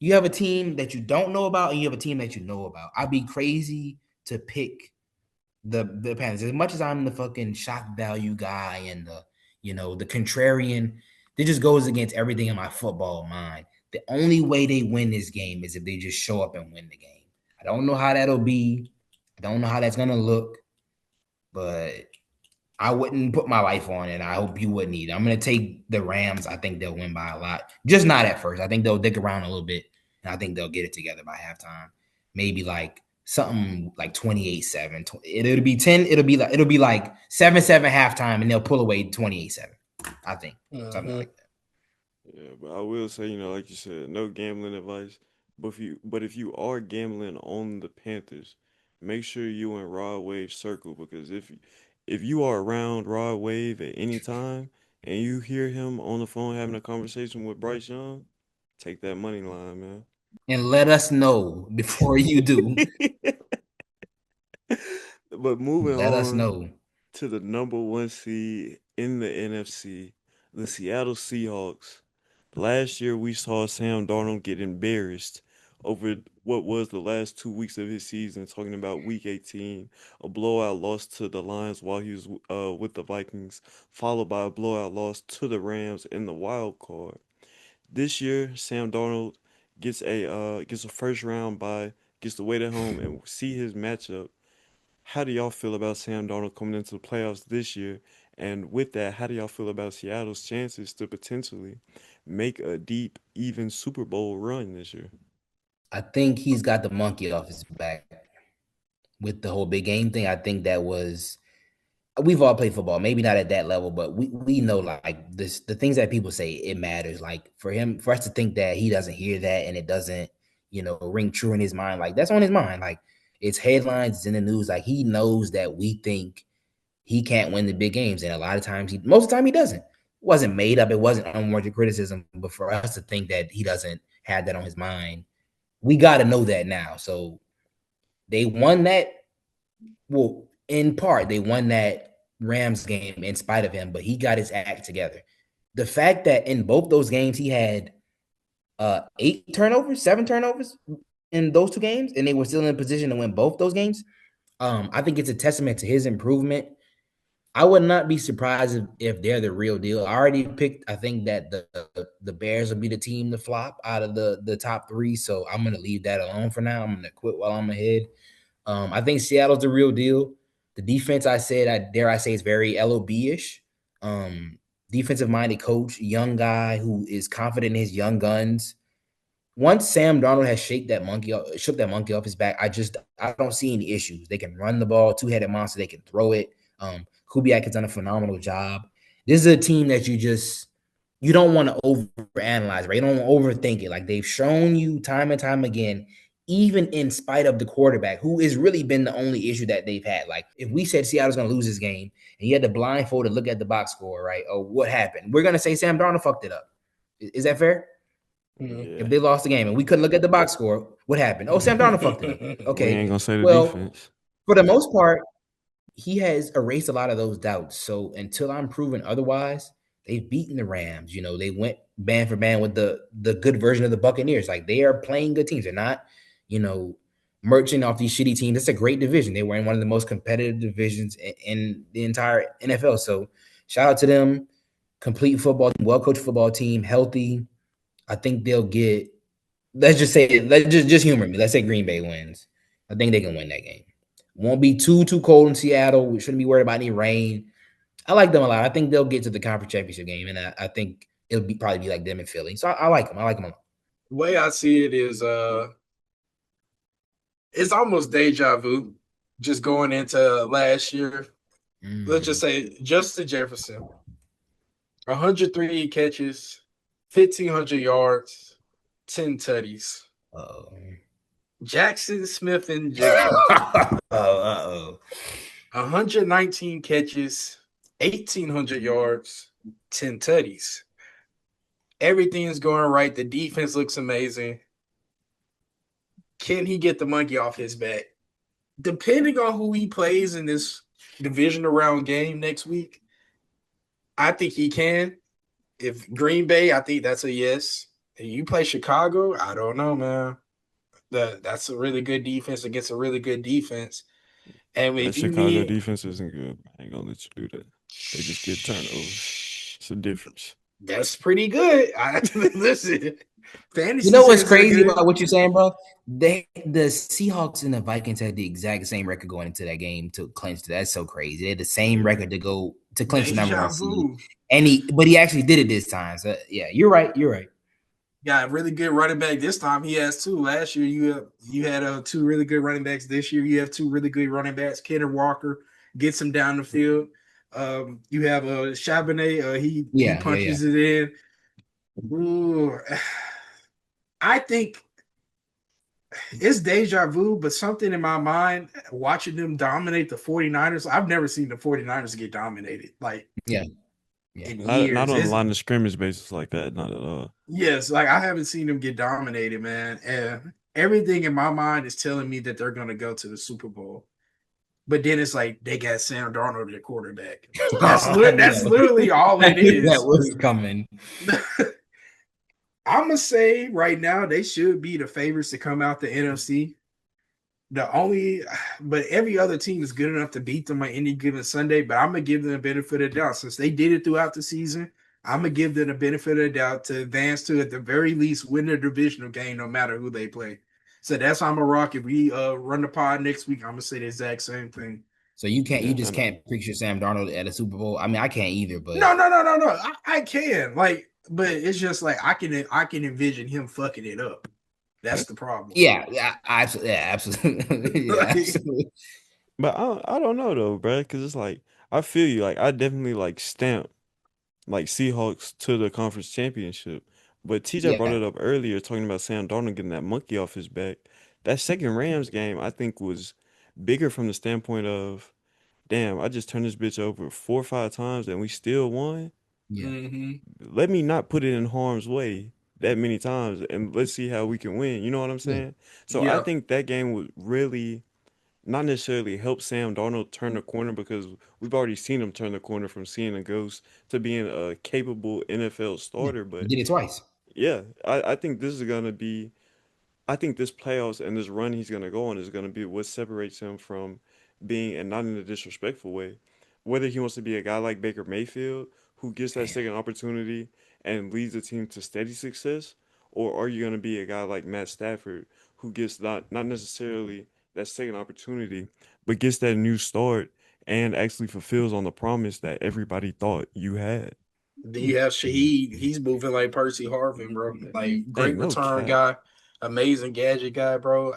You have a team that you don't know about and you have a team that you know about. I'd be crazy to pick the Panthers. As much as I'm the fucking shock value guy and the contrarian, it just goes against everything in my football mind. The only way they win this game is if they just show up and win the game. I don't know how that'll be. I don't know how that's gonna look, but I wouldn't put my life on it. I hope you wouldn't either. I'm going to take the Rams. I think they'll win by a lot. Just not at first. I think they'll dick around a little bit, and I think they'll get it together by halftime. maybe like something like 28-7. It'll be 10. It'll be like 7-7 halftime, and they'll pull away 28-7. I think something like that. Yeah, but I will say, like you said, no gambling advice. But if you are gambling on the Panthers, make sure you in Rod Wave's circle, because if you are around Rod Wave at any time and you hear him on the phone having a conversation with Bryce Young, take that money line, man. And let us know before you do. But moving Let us on know. to the number one seed in the NFC, the Seattle Seahawks. Last year, we saw Sam Darnold get embarrassed over what was the last 2 weeks of his season, talking about Week 18, a blowout loss to the Lions while he was with the Vikings, followed by a blowout loss to the Rams in the wild card. This year, Sam Darnold gets a first round bye, gets to wait at home and see his matchup. How do y'all feel about Sam Darnold coming into the playoffs this year? And with that, how do y'all feel about Seattle's chances to potentially make a deep, even Super Bowl run this year? I think he's got the monkey off his back with the whole big game thing. I think that was we've all played football, maybe not at that level, but we know like this the things that people say it matters. Like for us to think that he doesn't hear that and it doesn't, ring true in his mind, like that's on his mind. Like it's headlines, it's in the news. Like he knows that we think he can't win the big games, and a lot of times most of the time he doesn't. It wasn't made up, it wasn't unwarranted criticism, but for us to think that he doesn't have that on his mind, we got to know that now. So they won that. Well, in part, they won that Rams game in spite of him, but he got his act together. The fact that in both those games he had 7 turnovers in those two games, and they were still in a position to win both those games. I think it's a testament to his improvement. I would not be surprised if they're the real deal. I already picked. I think that the Bears will be the team to flop out of the top three. So I'm gonna leave that alone for now. I'm gonna quit while I'm ahead. I think Seattle's the real deal. The defense, I dare I say, is very LOB-ish. Defensive minded coach, young guy who is confident in his young guns. Once Sam Darnold has shook that monkey off his back, I don't see any issues. They can run the ball, two-headed monster. They can throw it. Kubiak has done a phenomenal job. This is a team that you don't want to overanalyze, right? You don't want to overthink it. Like they've shown you time and time again, even in spite of the quarterback, who has really been the only issue that they've had. Like if we said Seattle's going to lose this game, and you had to blindfold and look at the box score, right? Oh, what happened? We're going to say Sam Darnold fucked it up. Is that fair? Yeah. If they lost the game and we couldn't look at the box score, what happened? Oh, Sam Darnold fucked it up. We Okay. ain't gonna say the Well, defense. for the most part, he has erased a lot of those doubts. So until I'm proven otherwise, they've beaten the Rams. They went band for band with the good version of the Buccaneers. Like they are playing good teams. They're not, merching off these shitty teams. It's a great division. They were in one of the most competitive divisions in the entire NFL. So shout out to them. Complete football, well-coached football team, healthy. I think they'll get. Let's just humor me. Let's say Green Bay wins. I think they can win that game. Won't be too cold in Seattle. We shouldn't be worried about any rain. I like them a lot. I think they'll get to the conference championship game, and I think it'll probably be like them in Philly. So I like them. I like them a lot. The way I see it is, it's almost deja vu. Just going into last year, let's just say Justin Jefferson, 103 catches, 1,500 yards, 10 tutties. Jackson Smith and Jigba, 119 catches, 1,800 yards, 10 tutties. Everything's going right. The defense looks amazing. Can he get the monkey off his back? Depending on who he plays in this divisional round game next week, I think he can. If Green Bay, I think that's a yes. If you play Chicago, I don't know, man. That's a really good defense against a really good defense. And That if you Chicago need, defense isn't good. I ain't gonna let you do that. They just get turnovers. It's a difference. that's pretty good. Listen, fantasy. You know what's stats are crazy good. about what you're saying, bro? The Seahawks and the Vikings had the exact same record going into that game to clinch. That's so crazy. They had the same record to go to clinch the number Deja one seed. vu. But he actually did it this time. So yeah, you're right. You're right. got a really good running back this time. He has two. Last year you had two really good running backs. This year you have two really good running backs. Kenneth Walker gets him down the field. You have Charbonnet. He Yeah. punches it in. Ooh, I think it's deja vu, but something in my mind watching them dominate the 49ers. I've never seen the 49ers get dominated like Yeah. in Not years. on a It's line of scrimmage basis like that. Not at all. Yes, like I haven't seen them get dominated, man. And everything in my mind is telling me that they're gonna go to the Super Bowl. But then it's like they got Sam Darnold at quarterback. That's literally all it That is. was coming. I'm gonna say right now they should be the favorites to come out the NFC. But every other team is good enough to beat them on any given Sunday. But I'm gonna give them the benefit of the doubt since they did it throughout the season. I'm gonna give them the benefit of the doubt to advance to at the very least win the divisional game, no matter who they play. So that's how I'm gonna rock. If we run the pod next week, I'm gonna say the exact same thing. So you Yeah, just can't picture Sam Darnold at a Super Bowl. I mean, I can't either, but No. I can but it's just like I can envision him fucking it up. That's the problem. yeah, absolutely, absolutely. But I don't know though, bro, because it's like I feel you. Like I definitely like stamp like Seahawks to the conference championship. But TJ brought Yeah, it up earlier, talking about Sam Darnold getting that monkey off his back. That second Rams game, I think, was bigger from the standpoint of, damn, I just turned this bitch over 4 or 5 times and we still won. yeah, Mm-hmm. Let me not put it in harm's way that many times and let's see how we can win. You know what I'm yeah, saying? So I Yeah. think that game would really not necessarily help Sam Darnold turn the corner because we've already seen him turn the corner from seeing a ghost to being a capable NFL yeah. starter. He But did it twice. yeah, I think this is gonna be I think this playoffs and this run he's gonna go on is gonna be what separates him from being, and not in a disrespectful way, whether he wants to be a guy like Baker Mayfield who gets that Damn. second opportunity and leads the team to steady success, or are you gonna be a guy like Matt Stafford who gets not necessarily that second opportunity, but gets that new start and actually fulfills on the promise that everybody thought you had. Then you have Shaheed. He's moving like Percy Harvin, bro. Like Hey, great no return cap. guy, amazing gadget guy, bro.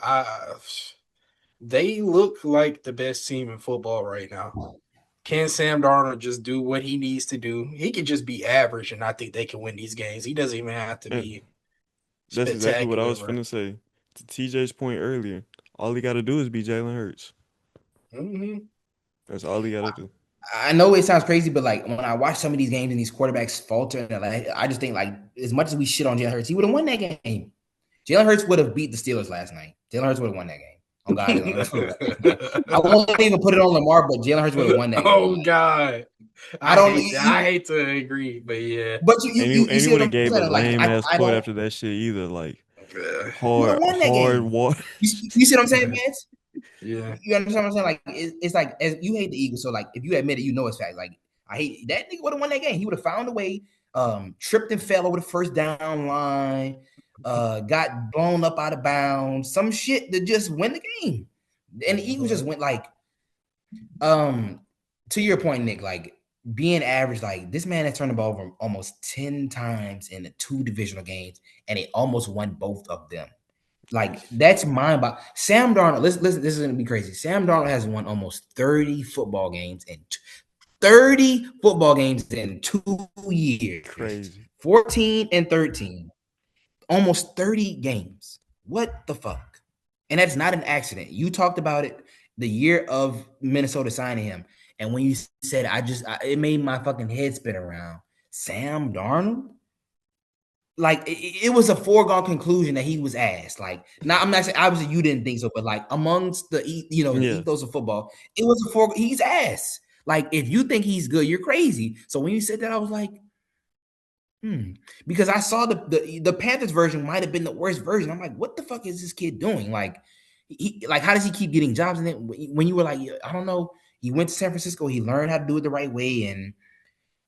They look like the best team in football right now. Can Sam Darnold just do what he needs to do? He can just be average, and I think they can win these games. He doesn't even have to And be that's exactly what I spectacular, was bro. finna say. To TJ's point earlier, all he got to do is be Jalen Hurts. Mm-hmm. That's all he got to do. I know it sounds crazy, but like when I watch some of these games and these quarterbacks falter, and like, I just think like as much as we shit on Jalen Hurts, he would have won that game. Jalen Hurts would have beat the Steelers last night. Jalen Hurts would have won that game. Oh God, Jalen Hurts would have won. I won't even put it on Lamar, but Jalen Hurts would have won that game. Oh God, I don't. I hate to agree, but yeah, But And you he see would what have I'm gave a saying? Like lame ass I quote don't. after that shit either. Like He would have won that hard game. water. You see what I'm saying, Vance? yeah. You understand what I'm saying? Like it's like as you hate the Eagles, so like if you admit it, you know it's fact. Like I hate that nigga would have won that game. He would have found a way. Tripped and fell over the first down line. Got blown up out of bounds. Some shit to just win the game. And the Eagles just went like, to your point, Nick, like being average, like this man has turned the ball over almost 10 times in the 2 divisional games, and he almost won both of them. Like that's mind boggling. Sam Darnold, listen, this is gonna be crazy. Sam Darnold has won almost 30 football games in 30 football games in 2 years, Crazy. 14 and 13, almost 30 games. What the fuck? And that's not an accident. You talked about it the year of Minnesota signing him. And when you said, it made my fucking head spin around. Sam Darnold? Like it was a foregone conclusion that he was ass. Like, now I'm not saying obviously you didn't think so, but like amongst the the Yeah. ethos of football, it was he's ass. Like, if you think he's good, you're crazy. So when you said that, I was like, because I saw the Panthers version might have been the worst version. I'm like, what the fuck is this kid doing? Like, how does he keep getting jobs? And then when you were like, I don't know, he went to San Francisco, he learned how to do it the right way. And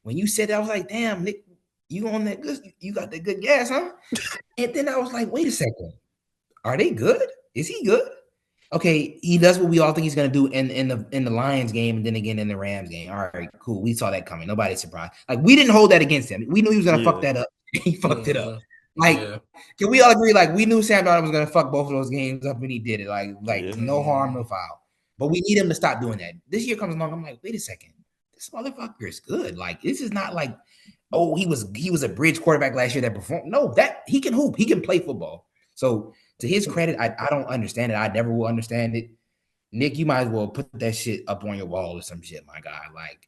when you said that, I was like, damn, Nick, you on that good? You got that good gas, huh? And then I was like, wait a second, are they good? Is he good? Okay, he does what we all think he's gonna do in the Lions game, and then again in the Rams game. All right, cool. We saw that coming. Nobody's surprised. Like, we didn't hold that against him. We knew he was gonna fuck Yeah. that up. He fucked it up. Like, Yeah. can we all agree? Like, we knew Sam Darnold was gonna fuck both of those games up, and he did it. Like Yeah. no harm, no foul. But we need him to stop doing that. This year comes along, I'm like, wait a second, this motherfucker is good. Like, this is not like, oh, he was a bridge quarterback last year that performed. No, that he can hoop, he can play football. So to his credit, I don't understand it. I never will understand it. Nick, you might as well put that shit up on your wall or some shit, my guy. Like,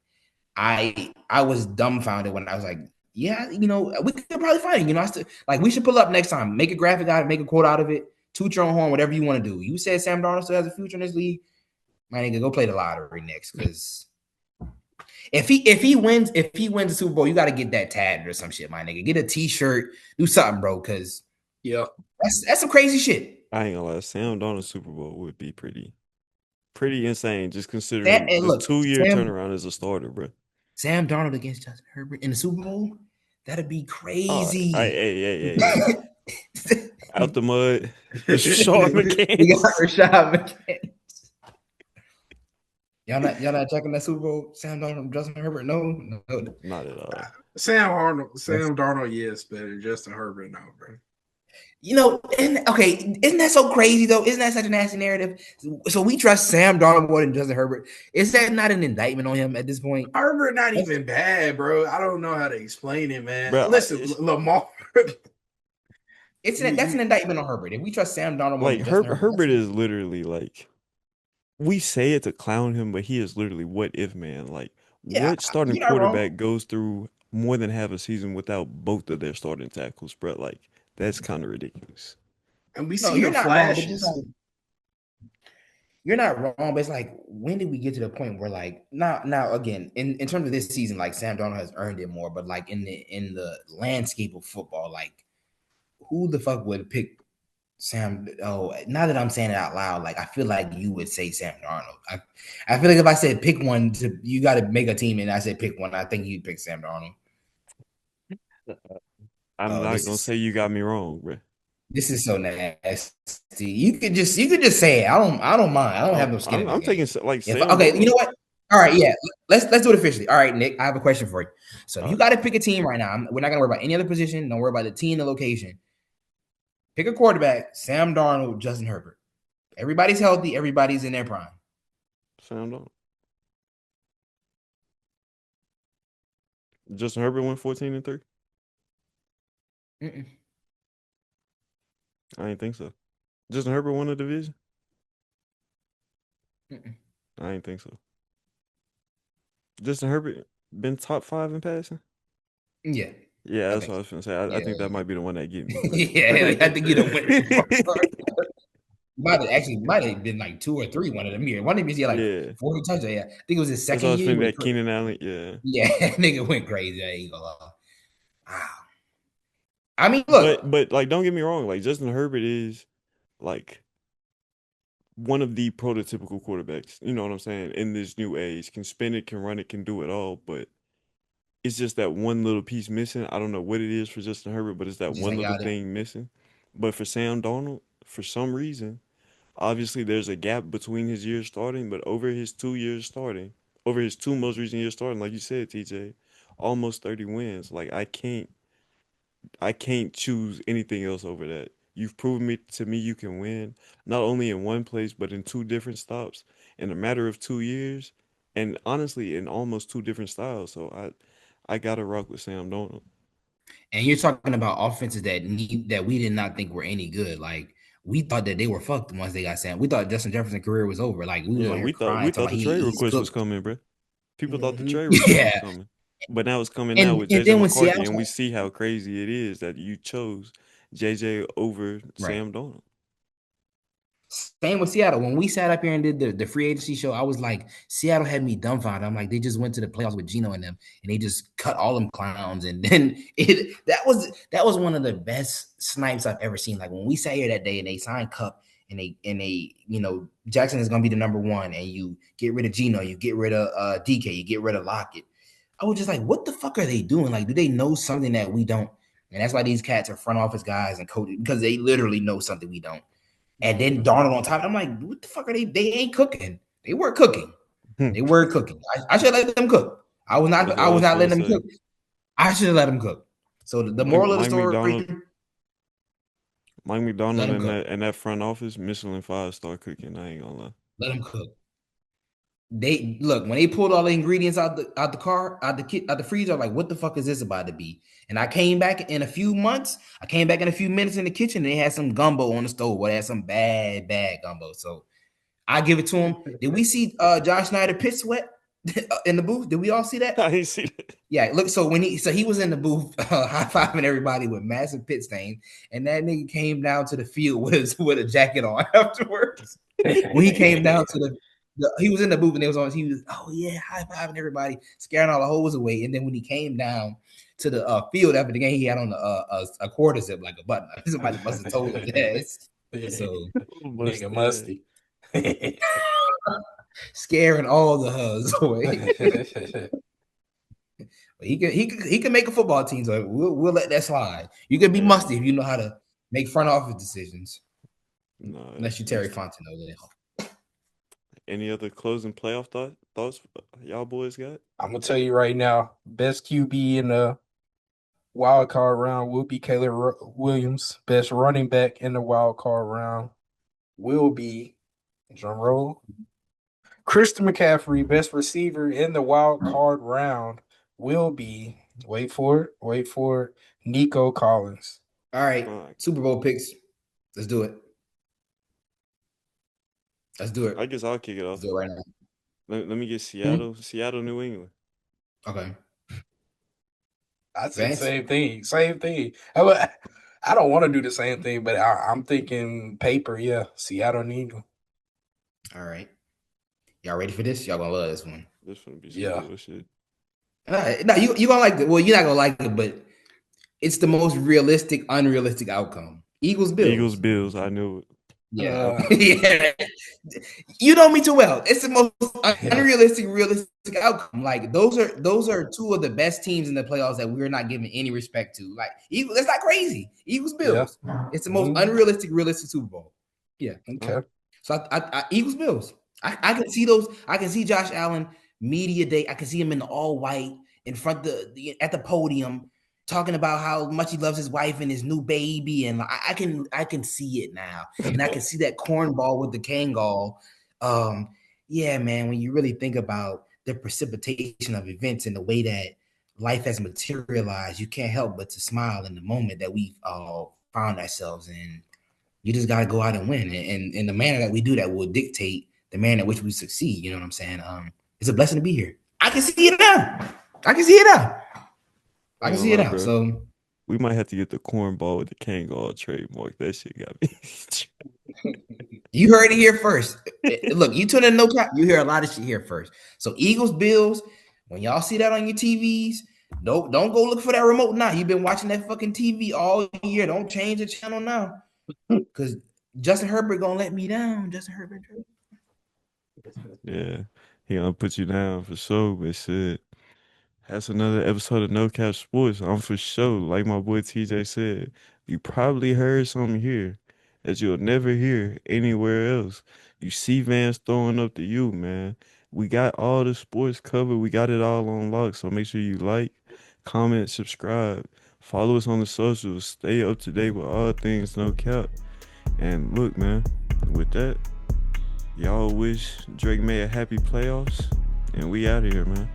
I was dumbfounded when I was like, yeah, we could probably find it. I still, like, we should pull up next time, make a graphic out of it, make a quote out of it, toot your own horn, whatever you want to do. You said Sam Darnold still has a future in this league, my nigga, go play the lottery next. Because if he wins the Super Bowl, you got to get that tatted or some shit, my nigga. Get a T-shirt, do something, bro. Because that's some crazy shit. I ain't gonna lie, Sam Darnold Super Bowl would be pretty insane, just considering And the look, 2-year turnaround as a starter, bro. Sam Darnold against Justin Herbert in the Super Bowl, that'd be crazy. Hey. Out the mud. Rashad We got McCants. Rashad McCants. Y'all not checking that Super Bowl? Sam Darnold, Justin Herbert? No. Not at all. Sam Darnold, yes, but Justin Herbert, no, bro. Isn't that so crazy though? Isn't that such a nasty narrative? So we trust Sam Darnold more than Justin Herbert. Is that not an indictment on him at this point? Herbert not even bad, bro. I don't know how to explain it, man. Bro, listen, Lamar. That's an indictment on Herbert. If we trust Sam Darnold more Like than Justin Herbert is literally like, we say it to clown him, but he is literally what if man. Like, what starting quarterback goes through more than half a season without both of their starting tackles, bro? Like, that's kind of ridiculous. And we see the flashes. You're not wrong, but it's like, when did we get to the point where, like, now again, in terms of this season, like, Sam Darnold has earned it more, but like in the landscape of football, like, who the fuck would pick Sam? Oh, now that I'm saying it out loud, like, I feel like you would say Sam Darnold. I feel like if I said pick one, you got to make a team, and I said pick one, I think you'd pick Sam Darnold. I'm not gonna say you got me wrong, bro. This is so nasty. You could just say it. I don't mind. I don't have no skin. I'm taking like Sam okay. You know what? All right, yeah. Let's do it officially. All right, Nick. I have a question for you. So if you got to pick a team right now, we're not gonna worry about any other position. Don't worry about the team, the location. Pick a quarterback: Sam Darnold, Justin Herbert. Everybody's healthy. Everybody's in their prime. Sam Darnold. Justin Herbert went 14-3. I didn't think so. Justin Herbert won the division? I didn't think so. Justin Herbert been top 5 in passing? Yeah. Yeah, that's what I was going to say. I think that might be the one that get me. Yeah, I think you don't win. Might have been like 2 or 3 one of them years. One of them years he had like 40 touchdowns. Yeah. I think it was his second year. That Keenan Allen, yeah. Yeah, nigga went crazy. I ain't gonna lie. Wow. I mean, look. But like, don't get me wrong. Like, Justin Herbert is like one of the prototypical quarterbacks. You know what I'm saying? In this new age, can spin it, can run it, can do it all. But it's just that one little piece missing. I don't know what it is for Justin Herbert, but it's that one little thing missing. But for Sam Darnold, for some reason, obviously there's a gap between his years starting. But over his 2 years starting, over his 2 most recent years starting, like you said, TJ, almost 30 wins. Like, I can't choose anything else over that. You've proven to me you can win, not only in one place, but in 2 different stops in a matter of 2 years, and honestly, in almost 2 different styles. So I gotta rock with Sam Darnold. And you're talking about offenses that we did not think were any good. Like, we thought that they were fucked once they got Sam. We thought Justin Jefferson's career was over. Like, we thought the trade request was coming, bro. People thought the trade request was coming. But now it's coming now with JJ McCarthy, and we see how crazy it is that you chose JJ over Sam Darnold. Same with Seattle. When we sat up here and did the free agency show, I was like, Seattle had me dumbfounded. I'm like, they just went to the playoffs with Geno and them, and they just cut all them clowns. And then that was one of the best snipes I've ever seen. Like, when we sat here that day and they signed Cup and they Jackson is gonna be the number 1, and you get rid of Geno, you get rid of DK, you get rid of Lockett. I was just like, what the fuck are they doing? Like, do they know something that we don't? And that's why these cats are front office guys and coaches, because they literally know something we don't. And then Darnold on top. I'm like, what the fuck are they? They ain't cooking. They weren't cooking. They were cooking. I should let them cook. I was not letting them cook. I should have let them cook. So the moral of the story, Mike Let McDonald him in cook. that front office, Michelin 5-star cooking. I ain't gonna lie. Let him cook. They look when they pulled all the ingredients out the car out the freezer. I'm like, what the fuck is this about to be? And I came back in a few months. I came back in a few minutes in the kitchen. And they had some gumbo on the stove. Well, they had some bad gumbo. So I give it to him. Did we see John Schneider pit sweat in the booth? Did we all see that? I ain't see that. Yeah, look. So he was in the booth, high fiving everybody with massive pit stains, and that nigga came down to the field with a jacket on afterwards. When he came down to he was in the booth and he was oh yeah, high fiving everybody, scaring all the hoes away. And then when he came down to the field after the game, he had on a quarter zip like a button. Somebody must have told him that. So Nigga musty. scaring all the hoes away. He can make a football team, so we'll let that slide. You can be musty if you know how to make front office decisions. No, Unless you Terry Fontenot. Any other closing playoff thoughts y'all boys got? I'm gonna tell you right now, best QB in the wild card round will be Caleb Williams. Best running back in the wild card round will be, drum roll, Christian McCaffrey. Best receiver in the wild card round will be, wait for it, Nico Collins. All right, Super Bowl picks. Let's do it. I guess I'll kick it off. Let's do it right now. Let me get Seattle, New England. Okay. I'd say same thing. I don't want to do the same thing, but I'm thinking paper. Yeah, Seattle, New England. All right. Y'all ready for this? Y'all gonna love this one. This one be some bullshit. No, you gonna like it. Well, you're not gonna like it, but it's the most unrealistic outcome. Bills. I knew it. Yeah. Yeah. You know me too well. It's the most realistic outcome. Like those are two of the best teams in the playoffs that we're not giving any respect to. Like Eagles, that's not crazy. Eagles Bills. Yeah. It's the most realistic Super Bowl. Yeah. Okay. So I Eagles Bills. I can see those. I can see Josh Allen media day. I can see him in all white in front at the podium talking about how much he loves his wife and his new baby, and I can see it now, and I can see that cornball with the Kangol. Yeah, man. When you really think about the precipitation of events and the way that life has materialized, you can't help but to smile in the moment that we've all found ourselves in. You just got to go out and win, and in the manner that we do that will dictate the manner in which we succeed. You know what I'm saying? It's a blessing to be here. I can see it now. I can see it now. So we might have to get the cornball with the Kangol trademark. That shit got me. You heard it here first. Look, you tune in no cap. You hear a lot of shit here first. So Eagles, Bills. When y'all see that on your TVs, don't go look for that remote now. You've been watching that fucking TV all year. Don't change the channel now, because Justin Herbert gonna let me down. Justin Herbert. Yeah, he gonna put you down for sure. But shit, that's another episode of No Cap Sports. I'm for sure, like my boy TJ said, you probably heard something here that you'll never hear anywhere else. You see Vance throwing up to you, man. We got all the sports covered. We got it all on lock. So make sure you like, comment, subscribe, follow us on the socials. Stay up to date with all things No Cap. And look, man, with that, y'all wish Drake May a happy playoffs, and we out of here, man.